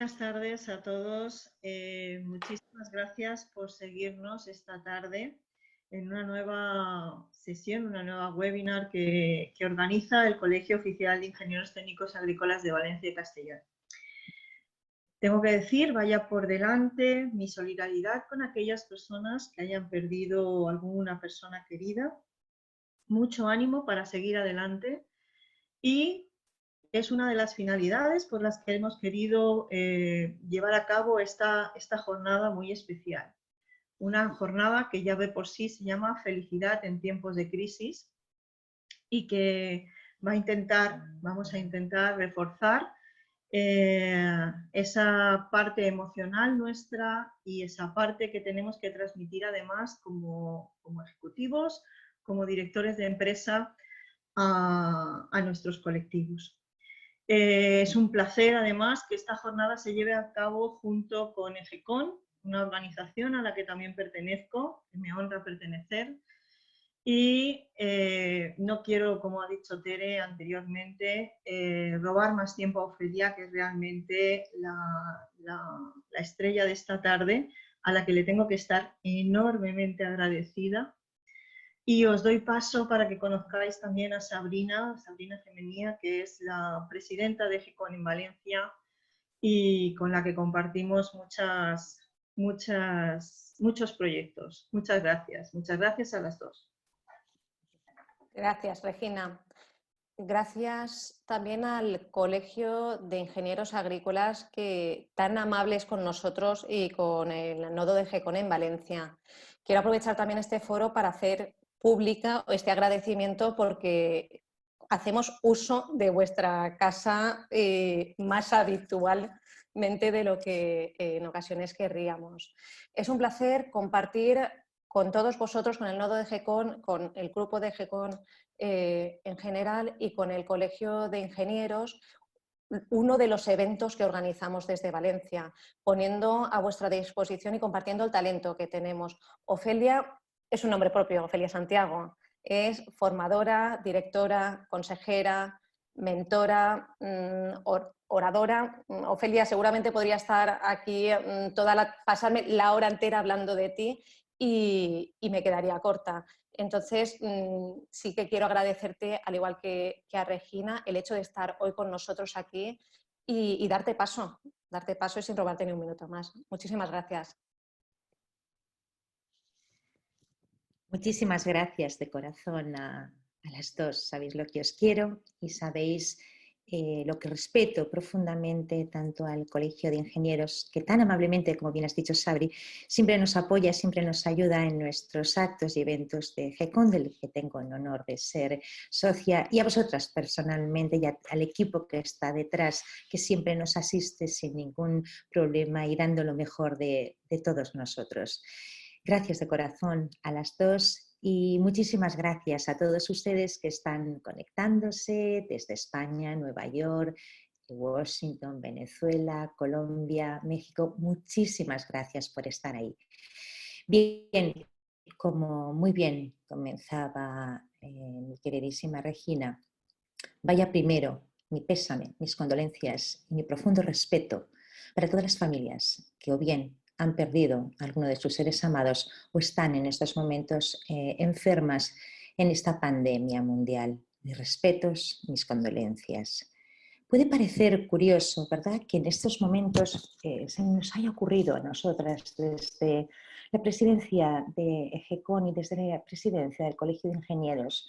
Buenas tardes a todos. Muchísimas gracias por seguirnos esta tarde en una nueva sesión, una nueva webinar que organiza el Colegio Oficial de Ingenieros Técnicos Agrícolas de Valencia y Castellón. Tengo que decir, vaya por delante, mi solidaridad con aquellas personas que hayan perdido alguna persona querida. Mucho ánimo para seguir adelante y es una de las finalidades por las que hemos querido llevar a cabo esta jornada muy especial. Una jornada que ya de por sí se llama Felicidad en tiempos de crisis y que vamos a intentar reforzar esa parte emocional nuestra y esa parte que tenemos que transmitir además como ejecutivos, como directores de empresa a nuestros colectivos. Es un placer, además, que esta jornada se lleve a cabo junto con EGECON, una organización a la que también pertenezco, que me honra pertenecer. Y no quiero, como ha dicho Tere anteriormente, robar más tiempo a Ofelia, que es realmente la estrella de esta tarde, a la que le tengo que estar enormemente agradecida. Y os doy paso para que conozcáis también a Sabrina Femenía, que es la presidenta de EGECON en Valencia y con la que compartimos muchos proyectos. Muchas gracias a las dos. Gracias, Regina. Gracias también al Colegio de Ingenieros Agrícolas, que tan amables con nosotros y con el nodo de EGECON en Valencia. Quiero aprovechar también este foro para hacer pública este agradecimiento porque hacemos uso de vuestra casa más habitualmente de lo que en ocasiones querríamos. Es un placer compartir con todos vosotros, con el nodo de EGECON, con el grupo de EGECON en general y con el Colegio de Ingenieros, uno de los eventos que organizamos desde Valencia, poniendo a vuestra disposición y compartiendo el talento que tenemos. Ofelia es un nombre propio, Ofelia Santiago. Es formadora, directora, consejera, mentora, oradora. Ofelia, seguramente podría estar aquí pasarme la hora entera hablando de ti y me quedaría corta. Entonces, sí que quiero agradecerte, al igual que a Regina, el hecho de estar hoy con nosotros aquí y darte paso y sin robarte ni un minuto más. Muchísimas gracias. Muchísimas gracias de corazón a las dos. Sabéis lo que os quiero y sabéis lo que respeto profundamente tanto al Colegio de Ingenieros, que tan amablemente, como bien has dicho, Sabri, siempre nos apoya, siempre nos ayuda en nuestros actos y eventos de EGECON, del que tengo el honor de ser socia, y a vosotras personalmente y al equipo que está detrás, que siempre nos asiste sin ningún problema y dando lo mejor de todos nosotros. Gracias de corazón a las dos y muchísimas gracias a todos ustedes que están conectándose desde España, Nueva York, Washington, Venezuela, Colombia, México. Muchísimas gracias por estar ahí. Bien, como muy bien comenzaba mi queridísima Regina, vaya primero mi pésame, mis condolencias y mi profundo respeto para todas las familias que o bien han perdido a alguno de sus seres amados o están en estos momentos enfermas en esta pandemia mundial. Mis respetos, mis condolencias. Puede parecer curioso, ¿verdad?, que en estos momentos se nos haya ocurrido a nosotras desde la presidencia de EGECON y desde la presidencia del Colegio de Ingenieros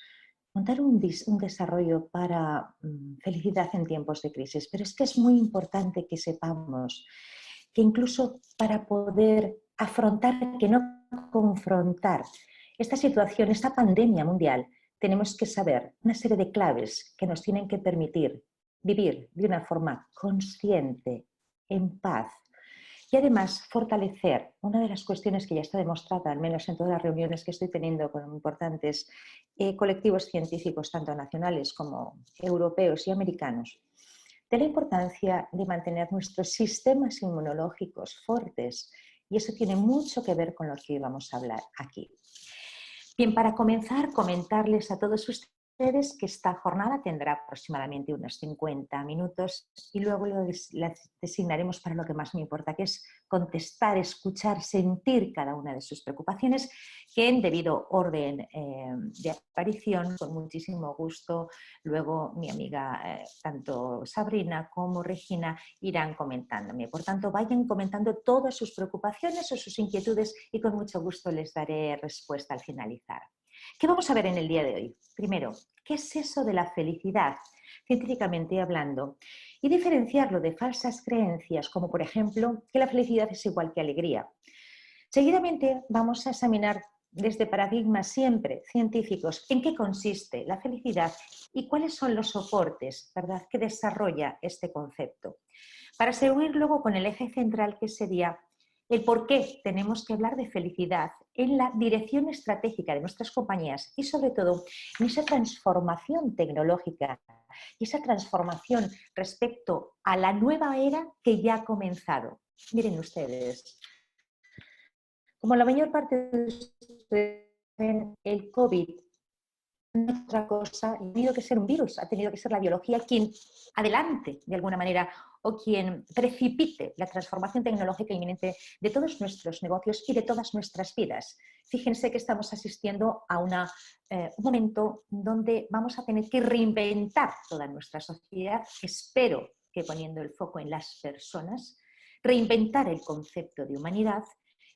montar un desarrollo para felicidad en tiempos de crisis, pero es que es muy importante que sepamos que incluso para poder afrontar, que no confrontar esta situación, esta pandemia mundial, tenemos que saber una serie de claves que nos tienen que permitir vivir de una forma consciente, en paz y además fortalecer una de las cuestiones que ya está demostrada, al menos en todas las reuniones que estoy teniendo con importantes colectivos científicos, tanto nacionales como europeos y americanos, de la importancia de mantener nuestros sistemas inmunológicos fuertes, y eso tiene mucho que ver con lo que vamos a hablar aquí. Bien, para comenzar, comentarles a todos ustedes ustedes que esta jornada tendrá aproximadamente unos 50 minutos y luego las designaremos para lo que más me importa, que es contestar, escuchar, sentir cada una de sus preocupaciones, que en debido orden de aparición, con muchísimo gusto, luego mi amiga, tanto Sabrina como Regina, irán comentándome. Por tanto, vayan comentando todas sus preocupaciones o sus inquietudes y con mucho gusto les daré respuesta al finalizar. ¿Qué vamos a ver en el día de hoy? Primero, ¿qué es eso de la felicidad, científicamente hablando? Y diferenciarlo de falsas creencias, como por ejemplo que la felicidad es igual que alegría. Seguidamente vamos a examinar desde paradigmas siempre científicos en qué consiste la felicidad y cuáles son los soportes, ¿verdad?, que desarrolla este concepto. Para seguir luego con el eje central, que sería el por qué tenemos que hablar de felicidad en la dirección estratégica de nuestras compañías y sobre todo en esa transformación tecnológica y esa transformación respecto a la nueva era que ya ha comenzado. Miren ustedes, como la mayor parte de ustedes ven, el COVID no es otra cosa, ha tenido que ser un virus, ha tenido que ser la biología quien adelante de alguna manera o quien precipite la transformación tecnológica inminente de todos nuestros negocios y de todas nuestras vidas. Fíjense que estamos asistiendo a un momento donde vamos a tener que reinventar toda nuestra sociedad, espero que poniendo el foco en las personas, reinventar el concepto de humanidad.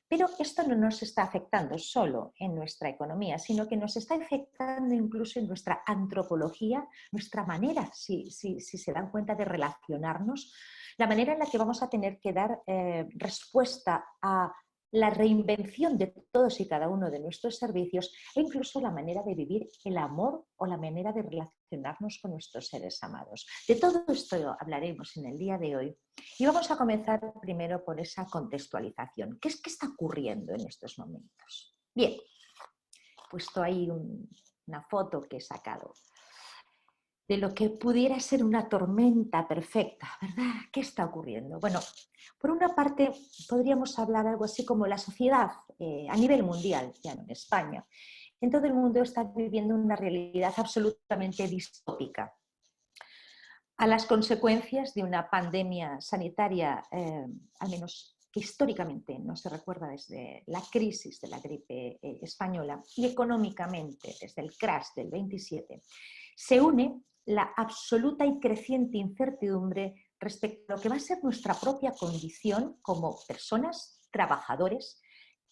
Pero esto no nos está afectando solo en nuestra economía, sino que nos está afectando incluso en nuestra antropología, nuestra manera, si se dan cuenta, de relacionarnos, la manera en la que vamos a tener que dar respuesta a la reinvención de todos y cada uno de nuestros servicios e incluso la manera de vivir el amor o la manera de relacionarnos con nuestros seres amados. De todo esto hablaremos en el día de hoy y vamos a comenzar primero por esa contextualización. ¿Qué está ocurriendo en estos momentos? Bien, he puesto ahí una foto que he sacado de lo que pudiera ser una tormenta perfecta, ¿verdad? ¿Qué está ocurriendo? Bueno, por una parte podríamos hablar algo así como la sociedad a nivel mundial, ya no en España. En todo el mundo está viviendo una realidad absolutamente distópica. A las consecuencias de una pandemia sanitaria, al menos que históricamente no se recuerda desde la crisis de la gripe española y económicamente desde el crash del 27, se une la absoluta y creciente incertidumbre respecto a lo que va a ser nuestra propia condición como personas, trabajadores,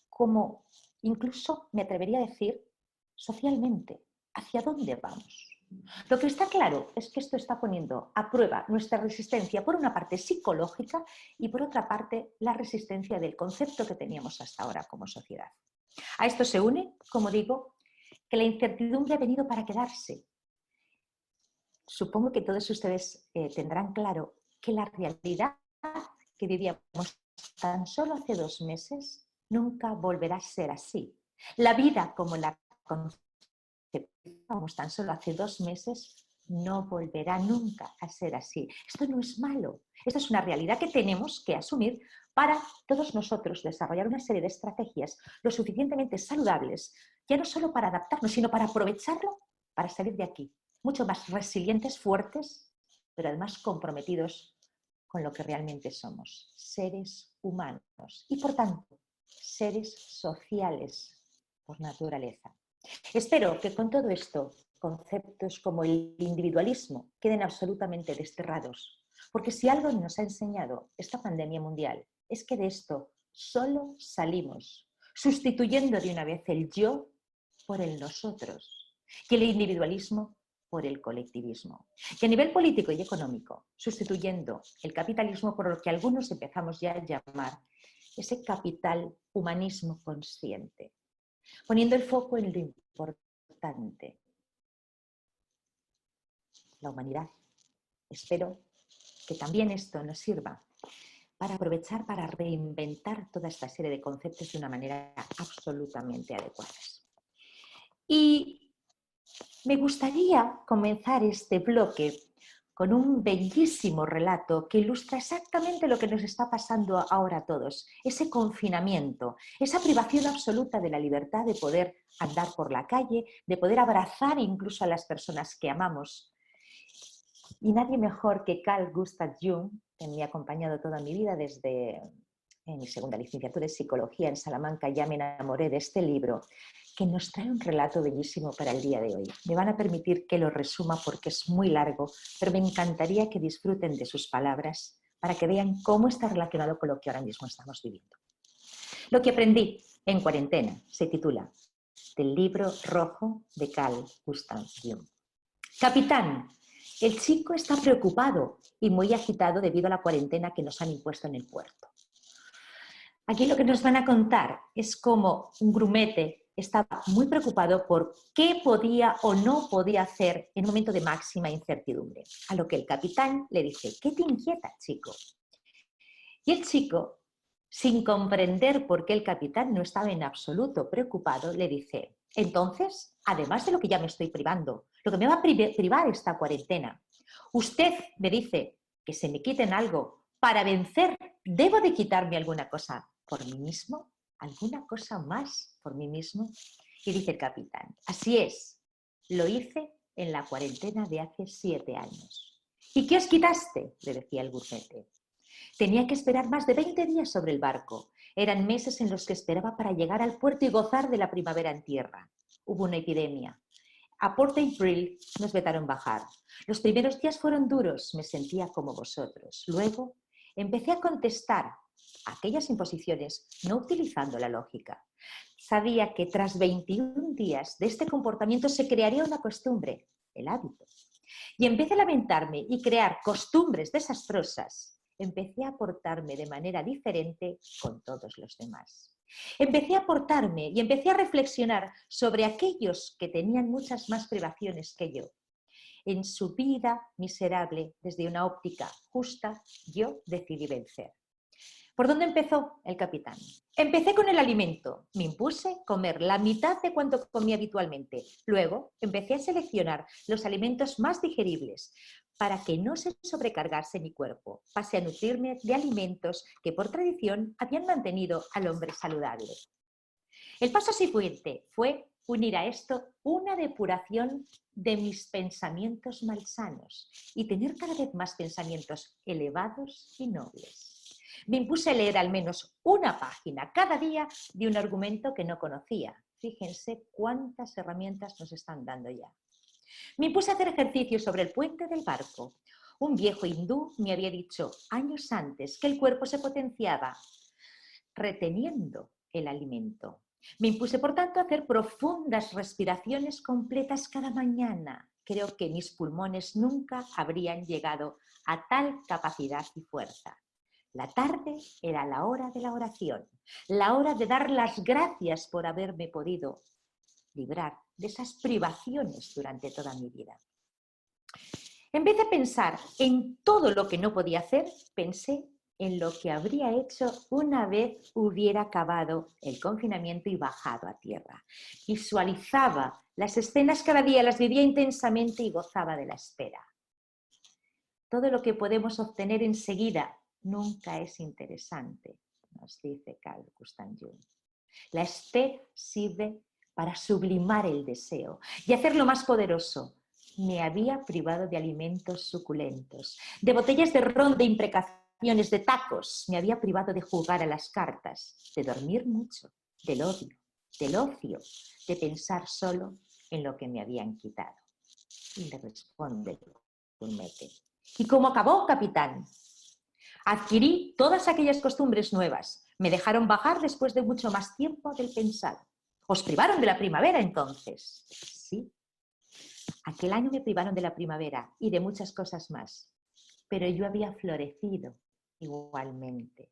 como incluso, me atrevería a decir, socialmente. ¿Hacia dónde vamos? Lo que está claro es que esto está poniendo a prueba nuestra resistencia, por una parte psicológica y por otra parte la resistencia del concepto que teníamos hasta ahora como sociedad. A esto se une, como digo, que la incertidumbre ha venido para quedarse. Supongo que todos ustedes tendrán claro que la realidad que vivíamos tan solo hace 2 meses nunca volverá a ser así. La vida como la conceptábamos tan solo hace 2 meses no volverá nunca a ser así. Esto no es malo, esto es una realidad que tenemos que asumir para todos nosotros desarrollar una serie de estrategias lo suficientemente saludables, ya no solo para adaptarnos, sino para aprovecharlo para salir de aquí, mucho más resilientes, fuertes, pero además comprometidos con lo que realmente somos, seres humanos y por tanto, seres sociales por naturaleza. Espero que con todo esto conceptos como el individualismo queden absolutamente desterrados, porque si algo nos ha enseñado esta pandemia mundial es que de esto solo salimos sustituyendo de una vez el yo por el nosotros y el individualismo por el colectivismo. Y a nivel político y económico, sustituyendo el capitalismo por lo que algunos empezamos ya a llamar ese capital humanismo consciente, poniendo el foco en lo importante, la humanidad. Espero que también esto nos sirva para aprovechar, para reinventar toda esta serie de conceptos de una manera absolutamente adecuada. Y me gustaría comenzar este bloque con un bellísimo relato que ilustra exactamente lo que nos está pasando ahora a todos, ese confinamiento, esa privación absoluta de la libertad de poder andar por la calle, de poder abrazar incluso a las personas que amamos. Y nadie mejor que Carl Gustav Jung, que me ha acompañado toda mi vida desde mi segunda licenciatura en Psicología en Salamanca, ya me enamoré de este libro, que nos trae un relato bellísimo para el día de hoy. Me van a permitir que lo resuma porque es muy largo, pero me encantaría que disfruten de sus palabras para que vean cómo está relacionado con lo que ahora mismo estamos viviendo. Lo que aprendí en cuarentena se titula Del libro rojo de Carl Gustav Jung. Capitán, el chico está preocupado y muy agitado debido a la cuarentena que nos han impuesto en el puerto. Aquí lo que nos van a contar es cómo un grumete estaba muy preocupado por qué podía o no podía hacer en un momento de máxima incertidumbre. A lo que el capitán le dice, ¿qué te inquieta, chico? Y el chico, sin comprender por qué el capitán no estaba en absoluto preocupado, le dice, entonces, además de lo que ya me estoy privando, lo que me va a privar esta cuarentena, usted me dice que se me quiten algo para vencer, ¿debo de quitarme alguna cosa por mí mismo? ¿Alguna cosa más por mí mismo? Y dice el capitán, así es, lo hice en la cuarentena de hace 7 años. ¿Y qué os quitaste?, le decía el grumete. Tenía que esperar más de 20 días sobre el barco. Eran meses en los que esperaba para llegar al puerto y gozar de la primavera en tierra. Hubo una epidemia. A Port April nos vetaron bajar. Los primeros días fueron duros, me sentía como vosotros. Luego empecé a contestar aquellas imposiciones no utilizando la lógica. Sabía que tras 21 días de este comportamiento se crearía una costumbre, el hábito. Y en vez de lamentarme y crear costumbres desastrosas, empecé a portarme de manera diferente con todos los demás. Empecé a portarme y empecé a reflexionar sobre aquellos que tenían muchas más privaciones que yo. En su vida miserable, desde una óptica justa, yo decidí vencer. ¿Por dónde empezó el capitán? Empecé con el alimento. Me impuse comer la mitad de cuanto comía habitualmente. Luego empecé a seleccionar los alimentos más digeribles para que no se sobrecargase mi cuerpo. Pasé a nutrirme de alimentos que por tradición habían mantenido al hombre saludable. El paso siguiente fue unir a esto una depuración de mis pensamientos malsanos y tener cada vez más pensamientos elevados y nobles. Me impuse a leer al menos una página cada día de un argumento que no conocía. Fíjense cuántas herramientas nos están dando ya. Me impuse a hacer ejercicio sobre el puente del barco. Un viejo hindú me había dicho años antes que el cuerpo se potenciaba reteniendo el alimento. Me impuse, por tanto, a hacer profundas respiraciones completas cada mañana. Creo que mis pulmones nunca habrían llegado a tal capacidad y fuerza. La tarde era la hora de la oración, la hora de dar las gracias por haberme podido librar de esas privaciones durante toda mi vida. En vez de pensar en todo lo que no podía hacer, pensé en lo que habría hecho una vez hubiera acabado el confinamiento y bajado a tierra. Visualizaba las escenas cada día, las vivía intensamente y gozaba de la espera. Todo lo que podemos obtener enseguida nunca es interesante, nos dice Carl Gustav Jung. La espera sirve para sublimar el deseo y hacerlo más poderoso. Me había privado de alimentos suculentos, de botellas de ron, de imprecaciones, de tacos. Me había privado de jugar a las cartas, de dormir mucho, del odio, del ocio, de pensar solo en lo que me habían quitado. Y le responde el grumete. ¿Y cómo acabó, capitán? Adquirí todas aquellas costumbres nuevas. Me dejaron bajar después de mucho más tiempo del pensado. ¿Os privaron de la primavera entonces? Sí. Aquel año me privaron de la primavera y de muchas cosas más. Pero yo había florecido igualmente.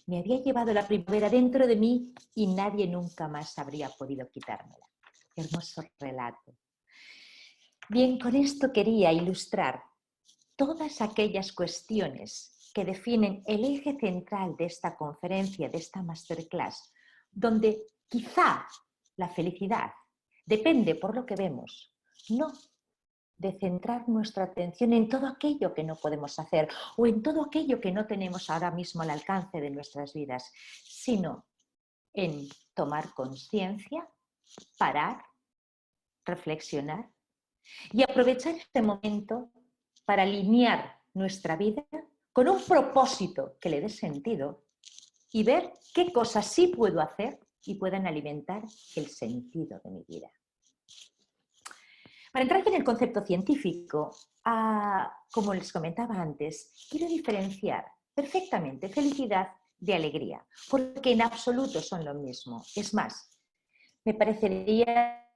Me había llevado la primavera dentro de mí y nadie nunca más habría podido quitármela. Hermoso relato. Bien, con esto quería ilustrar todas aquellas cuestiones que definen el eje central de esta conferencia, de esta masterclass, donde quizá la felicidad depende, por lo que vemos, no de centrar nuestra atención en todo aquello que no podemos hacer o en todo aquello que no tenemos ahora mismo al alcance de nuestras vidas, sino en tomar conciencia, parar, reflexionar y aprovechar este momento para alinear nuestra vida con un propósito que le dé sentido y ver qué cosas sí puedo hacer y puedan alimentar el sentido de mi vida. Para entrar en el concepto científico, como les comentaba antes, quiero diferenciar perfectamente felicidad de alegría, porque en absoluto son lo mismo. Es más, me parecería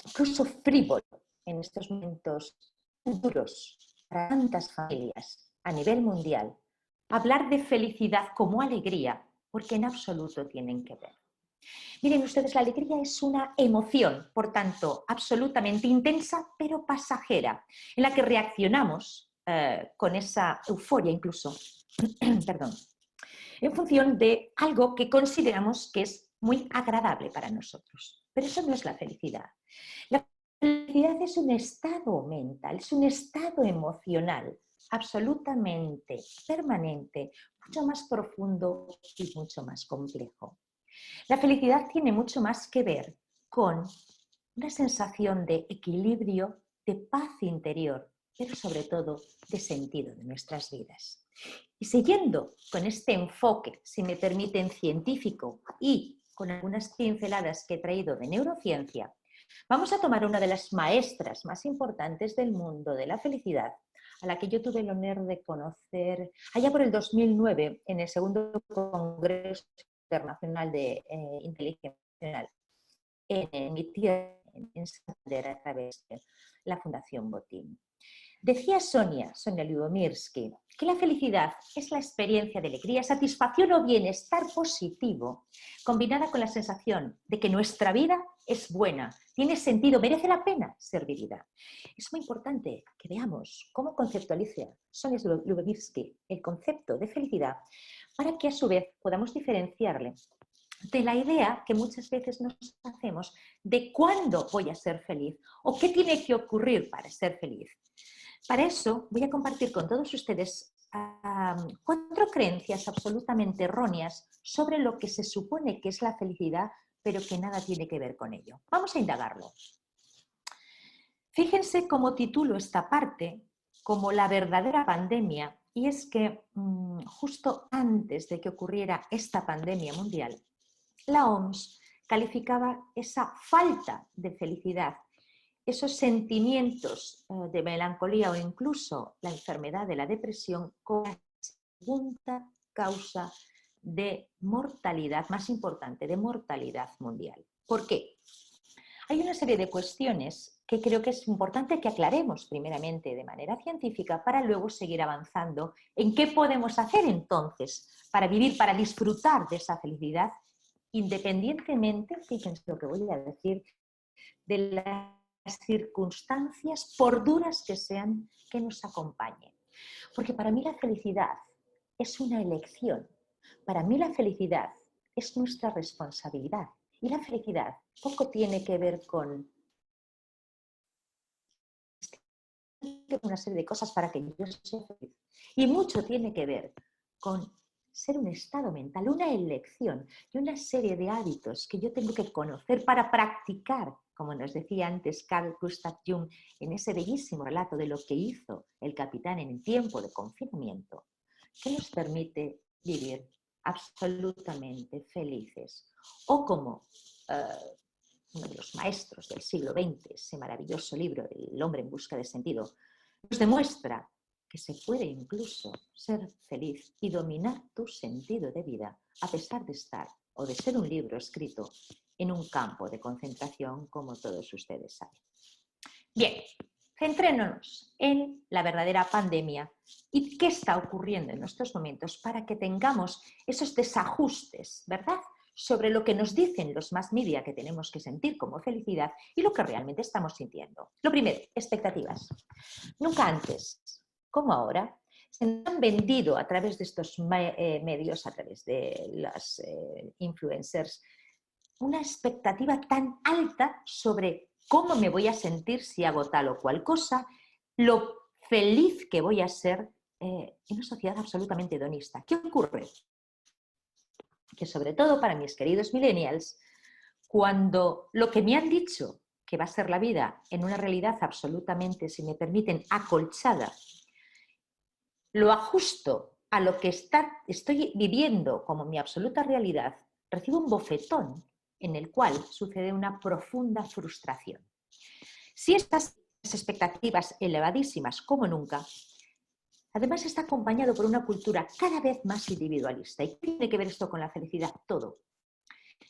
incluso frívolo en estos momentos duros para tantas familias a nivel mundial hablar de felicidad como alegría, porque en absoluto tienen que ver. Miren ustedes, la alegría es una emoción, por tanto, absolutamente intensa, pero pasajera, en la que reaccionamos con esa euforia incluso, perdón, en función de algo que consideramos que es muy agradable para nosotros. Pero eso no es la felicidad. La felicidad es un estado mental, es un estado emocional absolutamente permanente, mucho más profundo y mucho más complejo. La felicidad tiene mucho más que ver con una sensación de equilibrio, de paz interior, pero sobre todo de sentido de nuestras vidas. Y siguiendo con este enfoque, si me permiten, científico y con algunas pinceladas que he traído de neurociencia, vamos a tomar una de las maestras más importantes del mundo de la felicidad, a la que yo tuve el honor de conocer allá por el 2009 en el segundo Congreso Internacional de Inteligencia Emocional en mi tierra, en Santander, a través de la Fundación Botín. Decía Sonia Lyubomirsky, que la felicidad es la experiencia de alegría, satisfacción o bienestar positivo, combinada con la sensación de que nuestra vida es buena, tiene sentido, merece la pena ser vivida. Es muy importante que veamos cómo conceptualiza Sonia Lyubomirsky el concepto de felicidad para que a su vez podamos diferenciarle de la idea que muchas veces nos hacemos de cuándo voy a ser feliz o qué tiene que ocurrir para ser feliz. Para eso voy a compartir con todos ustedes 4 creencias absolutamente erróneas sobre lo que se supone que es la felicidad, pero que nada tiene que ver con ello. Vamos a indagarlo. Fíjense cómo titulo esta parte como la verdadera pandemia, y es que justo antes de que ocurriera esta pandemia mundial, la OMS calificaba esa falta de felicidad, esos sentimientos de melancolía o incluso la enfermedad de la depresión como la segunda causa de mortalidad, más importante, de mortalidad mundial. ¿Por qué? Hay una serie de cuestiones que creo que es importante que aclaremos primeramente de manera científica para luego seguir avanzando en qué podemos hacer entonces para vivir, para disfrutar de esa felicidad, independientemente, fíjense lo que voy a decir, de las circunstancias, por duras que sean, que nos acompañen. Porque para mí la felicidad es una elección. Para mí la felicidad es nuestra responsabilidad. Y la felicidad poco tiene que ver con una serie de cosas para que yo sea feliz. Y mucho tiene que ver con ser un estado mental, una elección y una serie de hábitos que yo tengo que conocer para practicar, como nos decía antes Carl Gustav Jung en ese bellísimo relato de lo que hizo el capitán en el tiempo de confinamiento, que nos permite vivir absolutamente felices. O como uno de los maestros del siglo XX, ese maravilloso libro del hombre en busca de sentido, nos demuestra que se puede incluso ser feliz y dominar tu sentido de vida a pesar de estar o de ser un libro escrito en un campo de concentración, como todos ustedes saben. Bien, centrémonos en la verdadera pandemia y qué está ocurriendo en estos momentos para que tengamos esos desajustes, ¿verdad?, sobre lo que nos dicen los mass media que tenemos que sentir como felicidad y lo que realmente estamos sintiendo. Lo primero, expectativas. Nunca antes, como ahora, se han vendido a través de estos medios, a través de las influencers, una expectativa tan alta sobre cómo me voy a sentir si hago tal o cual cosa, lo feliz que voy a ser en una sociedad absolutamente hedonista. ¿Qué ocurre? Que sobre todo para mis queridos millennials, cuando lo que me han dicho que va a ser la vida en una realidad absolutamente, si me permiten, acolchada, lo ajusto a lo que estoy viviendo como mi absoluta realidad, recibo un bofetón en el cual sucede una profunda frustración. Si estas expectativas elevadísimas como nunca, además está acompañado por una cultura cada vez más individualista. ¿Y qué tiene que ver esto con la felicidad? Todo.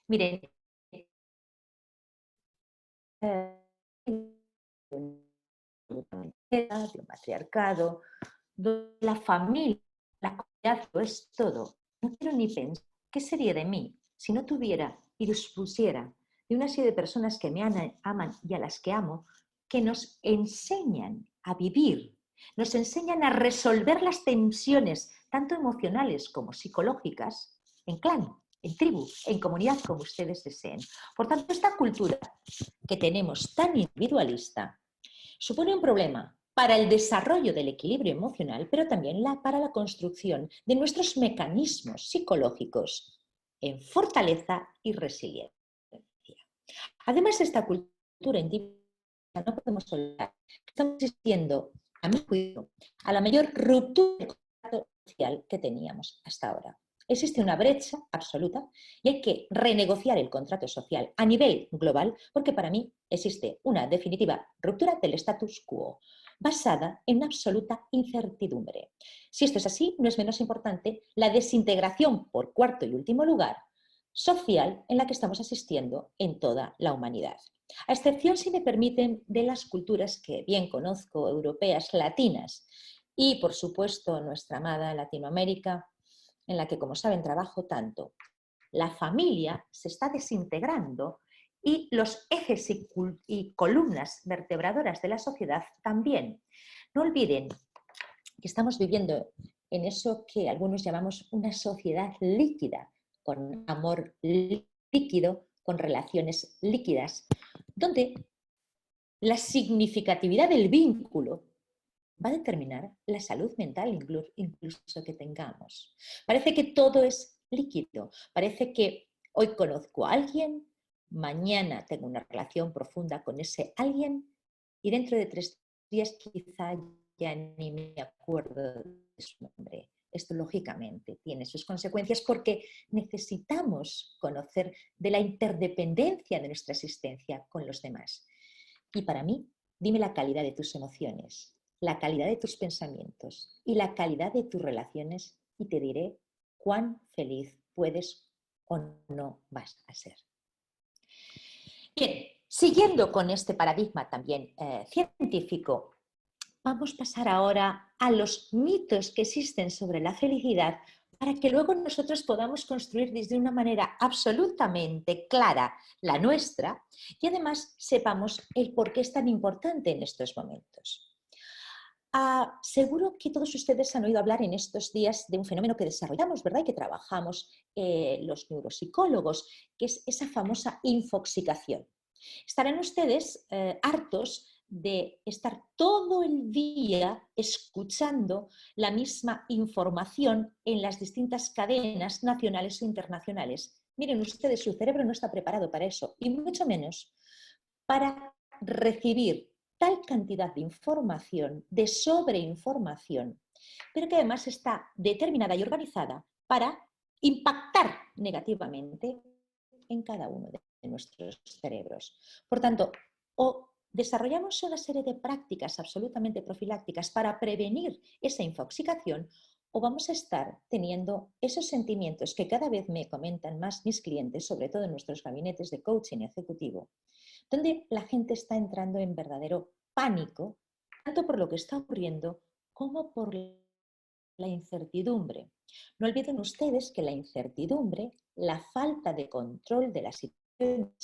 Miren, de un patriarcado, donde la familia, la comunidad lo es todo. No quiero ni pensar qué sería de mí si no tuviera y dispusiera de una serie de personas que me aman y a las que amo, que nos enseñan a vivir, nos enseñan a resolver las tensiones, tanto emocionales como psicológicas, en clan, en tribu, en comunidad, como ustedes deseen. Por tanto, esta cultura que tenemos tan individualista supone un problema para el desarrollo del equilibrio emocional, pero también para la construcción de nuestros mecanismos psicológicos en fortaleza y resiliencia. Además de esta cultura individual, no podemos olvidar que estamos asistiendo, a mi juicio, a la mayor ruptura del contrato social que teníamos hasta ahora. Existe una brecha absoluta y hay que renegociar el contrato social a nivel global porque para mí existe una definitiva ruptura del status quo basada en absoluta incertidumbre. Si esto es así, no es menos importante la desintegración, por cuarto y último lugar, social en la que estamos asistiendo en toda la humanidad. A excepción, si me permiten, de las culturas que bien conozco, europeas, latinas y, por supuesto, nuestra amada Latinoamérica, en la que, como saben, trabajo tanto. La familia se está desintegrando y los ejes y columnas vertebradoras de la sociedad también. No olviden que estamos viviendo en eso que algunos llamamos una sociedad líquida, con amor líquido, con relaciones líquidas, donde la significatividad del vínculo va a determinar la salud mental incluso que tengamos. Parece que todo es líquido, parece que hoy conozco a alguien, mañana tengo una relación profunda con ese alguien y dentro de 3 días quizá ya ni me acuerdo de su nombre. Esto lógicamente tiene sus consecuencias porque necesitamos conocer de la interdependencia de nuestra existencia con los demás. Y para mí, dime la calidad de tus emociones, la calidad de tus pensamientos y la calidad de tus relaciones y te diré cuán feliz puedes o no vas a ser. Bien, siguiendo con este paradigma también científico, vamos a pasar ahora a los mitos que existen sobre la felicidad para que luego nosotros podamos construir desde una manera absolutamente clara la nuestra y además sepamos el por qué es tan importante en estos momentos. Seguro que todos ustedes han oído hablar en estos días de un fenómeno que desarrollamos, ¿verdad? Y que trabajamos los neuropsicólogos, que es esa famosa infoxicación. Estarán ustedes hartos de estar todo el día escuchando la misma información en las distintas cadenas nacionales o internacionales. Miren ustedes, su cerebro no está preparado para eso, y mucho menos para recibir tal cantidad de información, de sobreinformación, pero que además está determinada y organizada para impactar negativamente en cada uno de nuestros cerebros. Por tanto, o desarrollamos una serie de prácticas absolutamente profilácticas para prevenir esa infoxicación, o vamos a estar teniendo esos sentimientos que cada vez me comentan más mis clientes, sobre todo en nuestros gabinetes de coaching ejecutivo, donde la gente está entrando en verdadero pánico, tanto por lo que está ocurriendo como por la incertidumbre. No olviden ustedes que la incertidumbre, la falta de control de la situación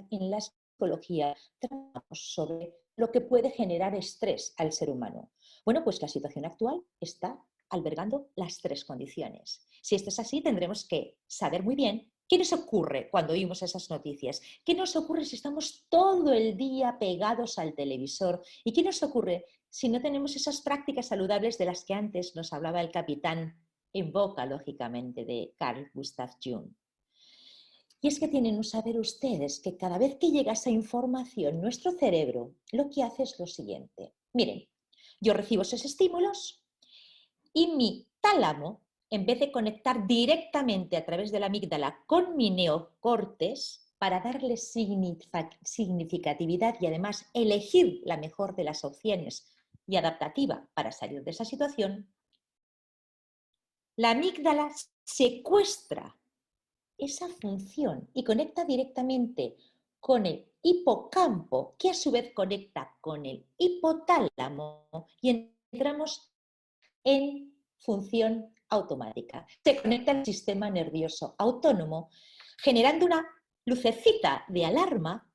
en la psicología trabajamos sobre lo que puede generar estrés al ser humano. Bueno, pues la situación actual está albergando las 3 condiciones. Si esto es así, tendremos que saber muy bien ¿Qué nos ocurre cuando oímos esas noticias? ¿Qué nos ocurre si estamos todo el día pegados al televisor? ¿Y qué nos ocurre si no tenemos esas prácticas saludables de las que antes nos hablaba el capitán, en boca, lógicamente, de Carl Gustav Jung? Y es que tienen un saber ustedes que cada vez que llega esa información, nuestro cerebro lo que hace es lo siguiente. Miren, yo recibo esos estímulos y mi tálamo, en vez de conectar directamente a través de la amígdala con mi neocortes para darle significatividad y además elegir la mejor de las opciones y adaptativa para salir de esa situación, la amígdala secuestra esa función y conecta directamente con el hipocampo, que a su vez conecta con el hipotálamo y entramos en función automática. Se conecta al sistema nervioso autónomo, generando una lucecita de alarma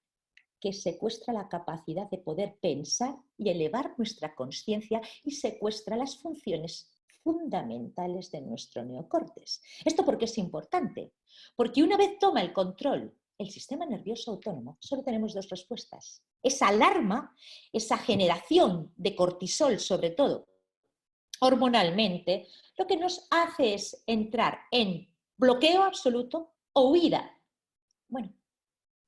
que secuestra la capacidad de poder pensar y elevar nuestra consciencia y secuestra las funciones fundamentales de nuestro neocortes. ¿Esto por qué es importante? Porque una vez toma el control el sistema nervioso autónomo, solo tenemos dos respuestas. Esa alarma, esa generación de cortisol, sobre todo hormonalmente, lo que nos hace es entrar en bloqueo absoluto o huida. Bueno,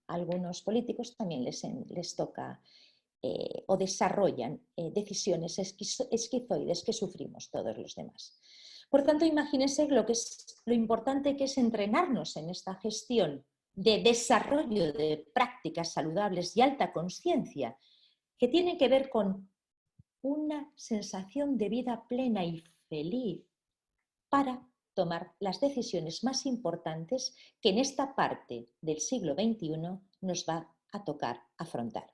a algunos políticos también les toca o desarrollan decisiones esquizoides que sufrimos todos los demás. Por tanto, imagínense lo importante que es entrenarnos en esta gestión de desarrollo de prácticas saludables y alta conciencia, que tienen que ver con una sensación de vida plena y feliz para tomar las decisiones más importantes que en esta parte del siglo XXI nos va a tocar afrontar.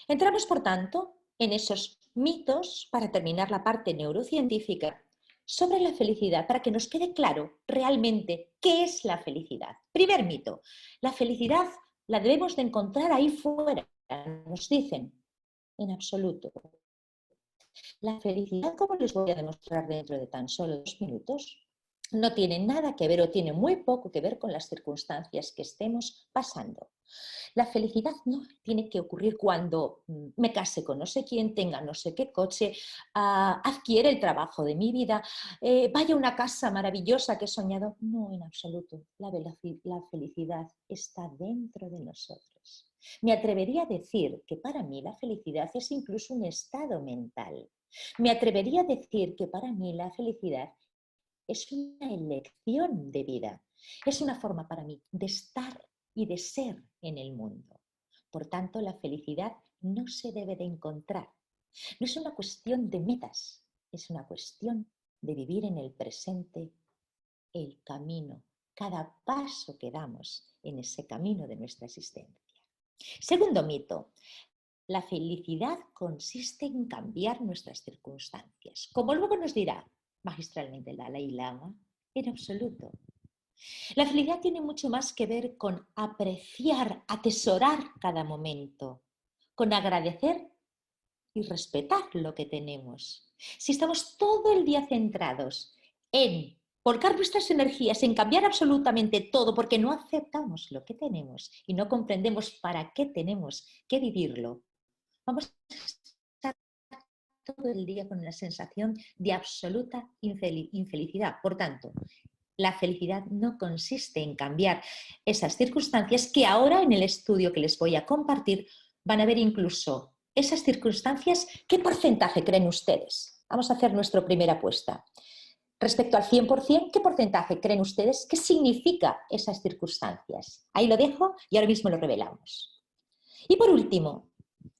Entramos, por tanto, en esos mitos para terminar la parte neurocientífica sobre la felicidad, para que nos quede claro realmente qué es la felicidad. Primer mito, la felicidad la debemos de encontrar ahí fuera, nos dicen, en absoluto. La felicidad, como les voy a demostrar dentro de tan solo 2 minutos, no tiene nada que ver o tiene muy poco que ver con las circunstancias que estemos pasando. La felicidad no tiene que ocurrir cuando me case con no sé quién, tenga no sé qué coche, adquiere el trabajo de mi vida, vaya a una casa maravillosa que he soñado. No, en absoluto. La felicidad está dentro de nosotros. Me atrevería a decir que para mí la felicidad es incluso un estado mental. Me atrevería a decir que para mí la felicidad es una elección de vida. Es una forma para mí de estar y de ser en el mundo. Por tanto, la felicidad no se debe de encontrar. No es una cuestión de metas, es una cuestión de vivir en el presente el camino, cada paso que damos en ese camino de nuestra existencia. Segundo mito, la felicidad consiste en cambiar nuestras circunstancias. Como luego nos dirá magistralmente el Dalai Lama, en absoluto. La felicidad tiene mucho más que ver con apreciar, atesorar cada momento, con agradecer y respetar lo que tenemos. Si estamos todo el día centrados en volcar nuestras energías, en cambiar absolutamente todo, porque no aceptamos lo que tenemos y no comprendemos para qué tenemos que vivirlo, vamos a estar todo el día con una sensación de absoluta infelicidad. Por tanto, la felicidad no consiste en cambiar esas circunstancias que ahora en el estudio que les voy a compartir van a ver incluso esas circunstancias. ¿Qué porcentaje creen ustedes? Vamos a hacer nuestra primera apuesta. Respecto al 100%, ¿qué porcentaje creen ustedes? ¿Qué significa esas circunstancias? Ahí lo dejo y ahora mismo lo revelamos. Y por último,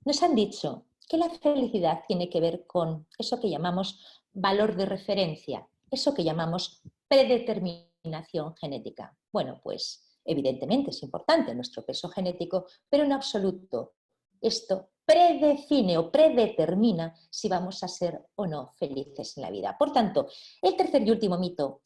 nos han dicho que la felicidad tiene que ver con eso que llamamos valor de referencia, eso que llamamos predeterminación genética. Bueno, pues evidentemente es importante nuestro peso genético, pero en absoluto esto predefine o predetermina si vamos a ser o no felices en la vida. Por tanto, el tercer y último mito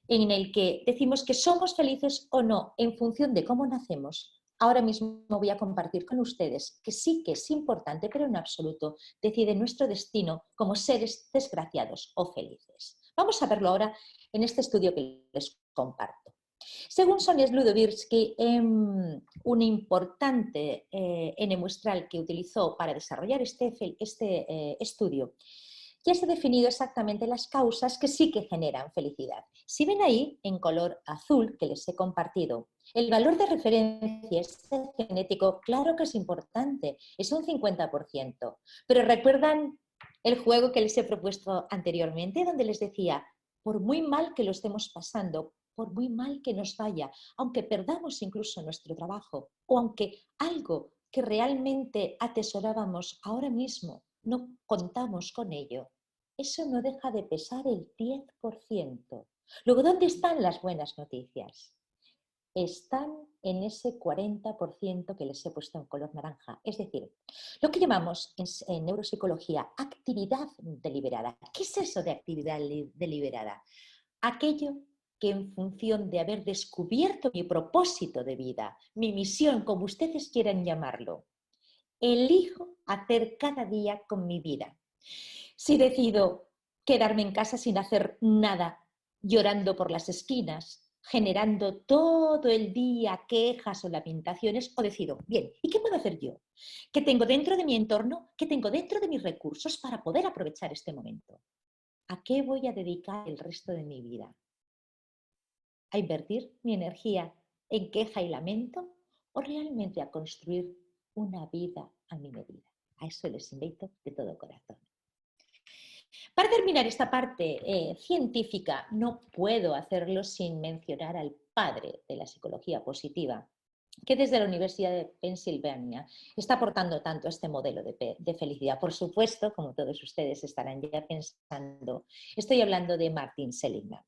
en el que decimos que somos felices o no en función de cómo nacemos, ahora mismo voy a compartir con ustedes que sí que es importante, pero en absoluto decide nuestro destino como seres desgraciados o felices. Vamos a verlo ahora en este estudio que les comparto. Según Sonia Zludowirsky, un importante N muestral que utilizó para desarrollar este estudio, ya se ha definido exactamente las causas que sí que generan felicidad. Si ven ahí, en color azul, que les he compartido, el valor de referencia este genético, claro que es importante, es un 50%. Pero ¿recuerdan el juego que les he propuesto anteriormente, donde les decía, por muy mal que lo estemos pasando, por muy mal que nos vaya, aunque perdamos incluso nuestro trabajo, o aunque algo que realmente atesorábamos ahora mismo no contamos con ello, eso no deja de pesar el 10%. Luego, ¿dónde están las buenas noticias? Están en ese 40% que les he puesto en color naranja. Es decir, lo que llamamos en neuropsicología actividad deliberada. ¿Qué es eso de actividad deliberada? Aquello que en función de haber descubierto mi propósito de vida, mi misión, como ustedes quieran llamarlo, elijo hacer cada día con mi vida. Si decido quedarme en casa sin hacer nada, llorando por las esquinas, generando todo el día quejas o lamentaciones, o decido, bien, ¿y qué puedo hacer yo? ¿Qué tengo dentro de mi entorno? ¿Qué tengo dentro de mis recursos para poder aprovechar este momento? ¿A qué voy a dedicar el resto de mi vida? ¿A invertir mi energía en queja y lamento o realmente a construir una vida a mi medida? A eso les invito de todo corazón. Para terminar esta parte científica, no puedo hacerlo sin mencionar al padre de la psicología positiva, que desde la Universidad de Pensilvania está aportando tanto a este modelo de felicidad. Por supuesto, como todos ustedes estarán ya pensando, estoy hablando de Martin Seligman.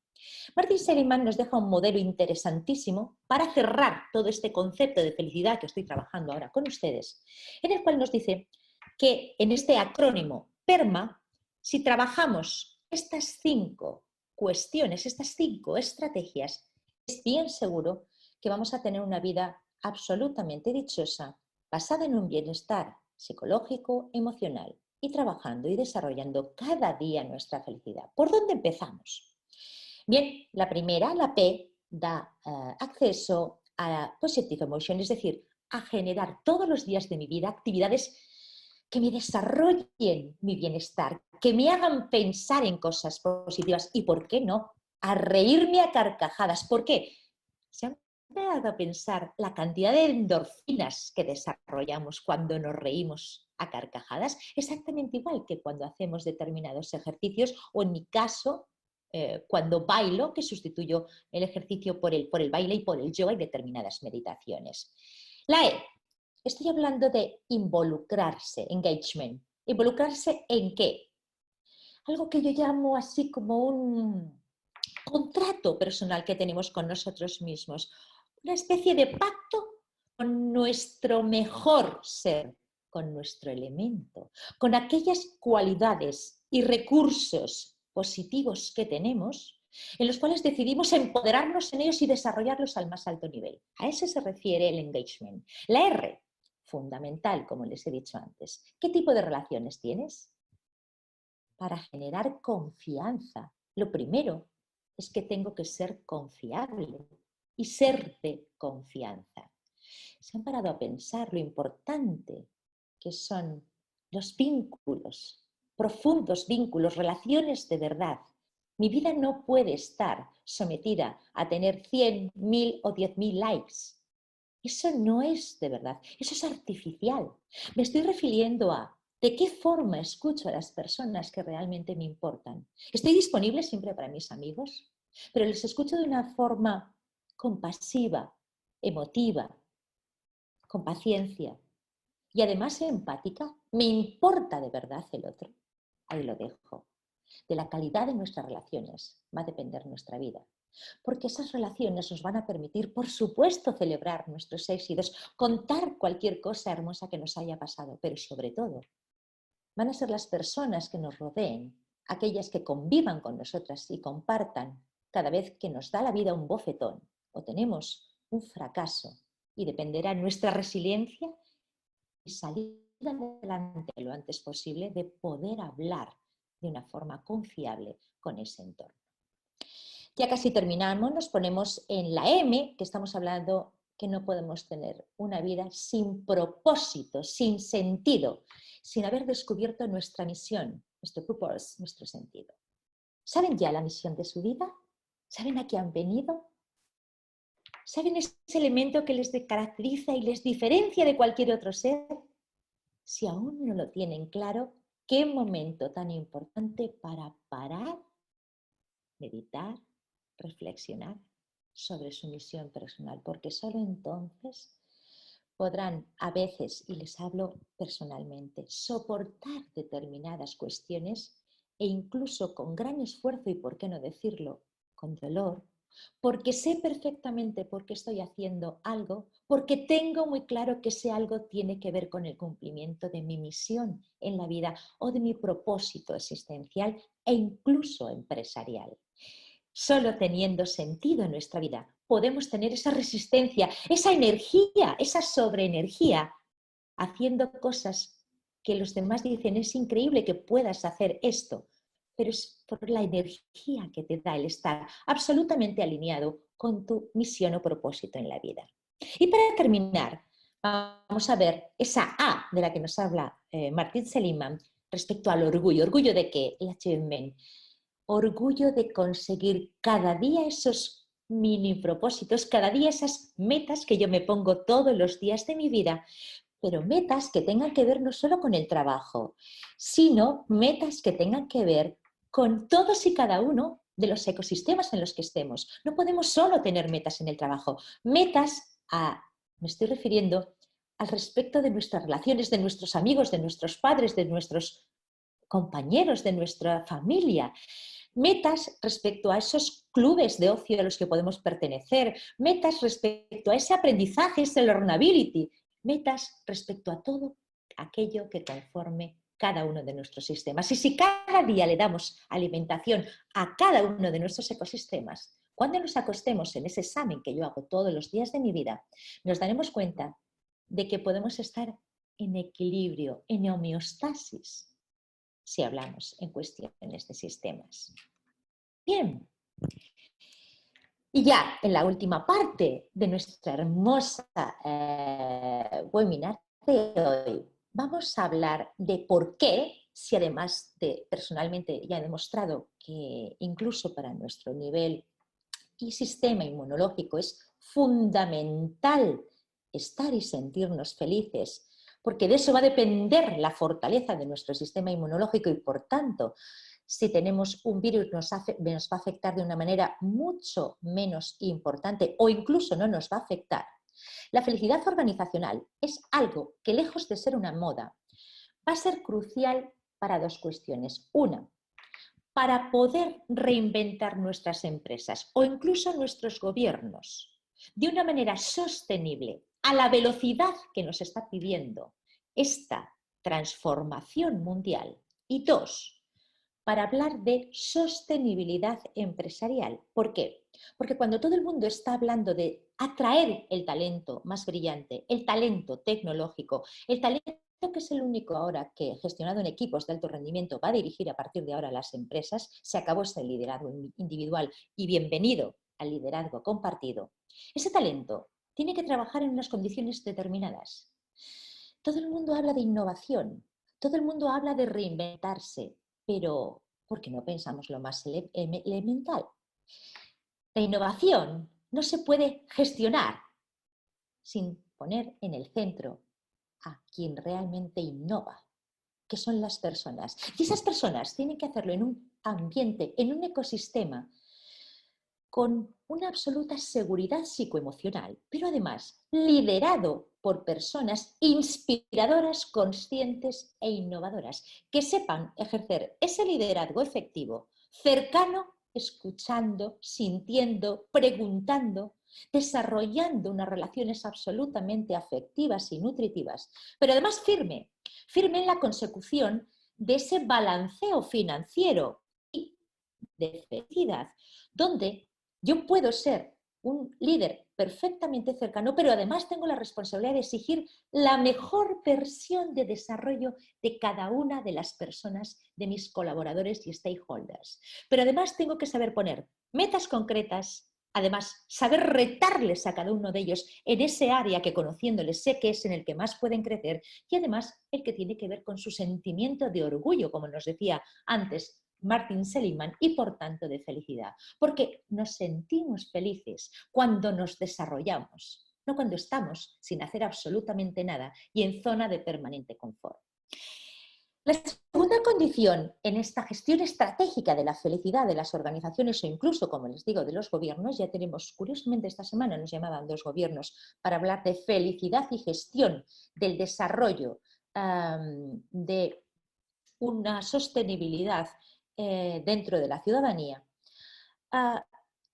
Martin Seligman nos deja un modelo interesantísimo para cerrar todo este concepto de felicidad que estoy trabajando ahora con ustedes, en el cual nos dice que en este acrónimo PERMA, si trabajamos estas 5 cuestiones, estas 5 estrategias, es bien seguro que vamos a tener una vida absolutamente dichosa, basada en un bienestar psicológico, emocional y trabajando y desarrollando cada día nuestra felicidad. ¿Por dónde empezamos? Bien, la primera, la P, da acceso a Positive Emotion, es decir, a generar todos los días de mi vida actividades que me desarrollen mi bienestar, que me hagan pensar en cosas positivas y, ¿por qué no?, a reírme a carcajadas. ¿Por qué? ¿Se han dado a pensar la cantidad de endorfinas que desarrollamos cuando nos reímos a carcajadas? Exactamente igual que cuando hacemos determinados ejercicios o, en mi caso, cuando bailo, que sustituyo el ejercicio por el baile y por el yoga y determinadas meditaciones. La E. Estoy hablando de involucrarse, engagement. ¿Involucrarse en qué? Algo que yo llamo así como un contrato personal que tenemos con nosotros mismos. Una especie de pacto con nuestro mejor ser, con nuestro elemento, con aquellas cualidades y recursos positivos que tenemos, en los cuales decidimos empoderarnos en ellos y desarrollarlos al más alto nivel. A eso se refiere el engagement. La R, fundamental, como les he dicho antes. ¿Qué tipo de relaciones tienes? Para generar confianza, lo primero es que tengo que ser confiable y ser de confianza. ¿Se han parado a pensar lo importante que son los vínculos, profundos vínculos, relaciones de verdad? Mi vida no puede estar sometida a tener 100, 1000 o 10.000 likes. Eso no es de verdad, eso es artificial. Me estoy refiriendo a de qué forma escucho a las personas que realmente me importan. Estoy disponible siempre para mis amigos, pero les escucho de una forma compasiva, emotiva, con paciencia y además empática. Me importa de verdad el otro. Ahí lo dejo. De la calidad de nuestras relaciones va a depender nuestra vida. Porque esas relaciones nos van a permitir, por supuesto, celebrar nuestros éxitos, contar cualquier cosa hermosa que nos haya pasado, pero sobre todo, van a ser las personas que nos rodeen, aquellas que convivan con nosotras y compartan cada vez que nos da la vida un bofetón o tenemos un fracaso, y dependerá nuestra resiliencia y salir adelante lo antes posible de poder hablar de una forma confiable con ese entorno. Ya casi terminamos, nos ponemos en la M, que estamos hablando que no podemos tener una vida sin propósito, sin sentido, sin haber descubierto nuestra misión, nuestro purpose, nuestro sentido. ¿Saben ya la misión de su vida? ¿Saben a qué han venido? ¿Saben ese elemento que les caracteriza y les diferencia de cualquier otro ser? Si aún no lo tienen claro, qué momento tan importante para parar, meditar, reflexionar sobre su misión personal, porque solo entonces podrán a veces, y les hablo personalmente, soportar determinadas cuestiones e incluso con gran esfuerzo y, por qué no decirlo, con dolor, porque sé perfectamente por qué estoy haciendo algo, porque tengo muy claro que ese algo tiene que ver con el cumplimiento de mi misión en la vida o de mi propósito existencial e incluso empresarial. Solo teniendo sentido en nuestra vida podemos tener esa resistencia, esa energía, esa sobreenergía, haciendo cosas que los demás dicen es increíble que puedas hacer esto, pero es por la energía que te da el estar absolutamente alineado con tu misión o propósito en la vida. Y para terminar, vamos a ver esa A de la que nos habla Martin Seligman respecto al orgullo. ¿Orgullo de qué? El achievement. Orgullo de conseguir cada día esos mini propósitos, cada día esas metas que yo me pongo todos los días de mi vida, pero metas que tengan que ver no solo con el trabajo, sino metas que tengan que ver con todos y cada uno de los ecosistemas en los que estemos. No podemos solo tener metas en el trabajo, me estoy refiriendo al respecto de nuestras relaciones, de nuestros amigos, de nuestros padres, de nuestros compañeros, de nuestra familia. Metas respecto a esos clubes de ocio a los que podemos pertenecer, metas respecto a ese aprendizaje, ese learnability, metas respecto a todo aquello que conforme cada uno de nuestros sistemas. Y si cada día le damos alimentación a cada uno de nuestros ecosistemas, cuando nos acostemos en ese examen que yo hago todos los días de mi vida, nos daremos cuenta de que podemos estar en equilibrio, en homeostasis, si hablamos en cuestiones de sistemas. Bien. Y ya en la última parte de nuestra hermosa webinar de hoy, vamos a hablar de por qué, si además de personalmente ya he demostrado que incluso para nuestro nivel y sistema inmunológico es fundamental estar y sentirnos felices, porque de eso va a depender la fortaleza de nuestro sistema inmunológico y, por tanto, si tenemos un virus nos va a afectar de una manera mucho menos importante o incluso no nos va a afectar. La felicidad organizacional es algo que, lejos de ser una moda, va a ser crucial para dos cuestiones. Una, para poder reinventar nuestras empresas o incluso nuestros gobiernos de una manera sostenible a la velocidad que nos está pidiendo esta transformación mundial. Y dos, para hablar de sostenibilidad empresarial. ¿Por qué? Porque cuando todo el mundo está hablando de atraer el talento más brillante, el talento tecnológico, el talento que es el único ahora que, gestionado en equipos de alto rendimiento, va a dirigir a partir de ahora las empresas, se acabó ese liderazgo individual y bienvenido al liderazgo compartido. Ese talento tiene que trabajar en unas condiciones determinadas. Todo el mundo habla de innovación, todo el mundo habla de reinventarse, pero ¿por qué no pensamos lo más elemental? La innovación no se puede gestionar sin poner en el centro a quien realmente innova, que son las personas. Y esas personas tienen que hacerlo en un ambiente, en un ecosistema, con una absoluta seguridad psicoemocional, pero además liderado por personas inspiradoras, conscientes e innovadoras, que sepan ejercer ese liderazgo efectivo, cercano, escuchando, sintiendo, preguntando, desarrollando unas relaciones absolutamente afectivas y nutritivas, pero además firme en la consecución de ese balanceo financiero y de felicidad, donde yo puedo ser un líder perfectamente cercano, pero además tengo la responsabilidad de exigir la mejor versión de desarrollo de cada una de las personas, de mis colaboradores y stakeholders. Pero además tengo que saber poner metas concretas, además saber retarles a cada uno de ellos en ese área que conociéndoles sé que es en el que más pueden crecer, y además el que tiene que ver con su sentimiento de orgullo, como nos decía antes Martin Seligman, y por tanto de felicidad, porque nos sentimos felices cuando nos desarrollamos, no cuando estamos sin hacer absolutamente nada y en zona de permanente confort. La segunda condición en esta gestión estratégica de la felicidad de las organizaciones o incluso, como les digo, de los gobiernos, ya tenemos, curiosamente esta semana nos llamaban 2 gobiernos para hablar de felicidad y gestión del desarrollo de una sostenibilidad dentro de la ciudadanía.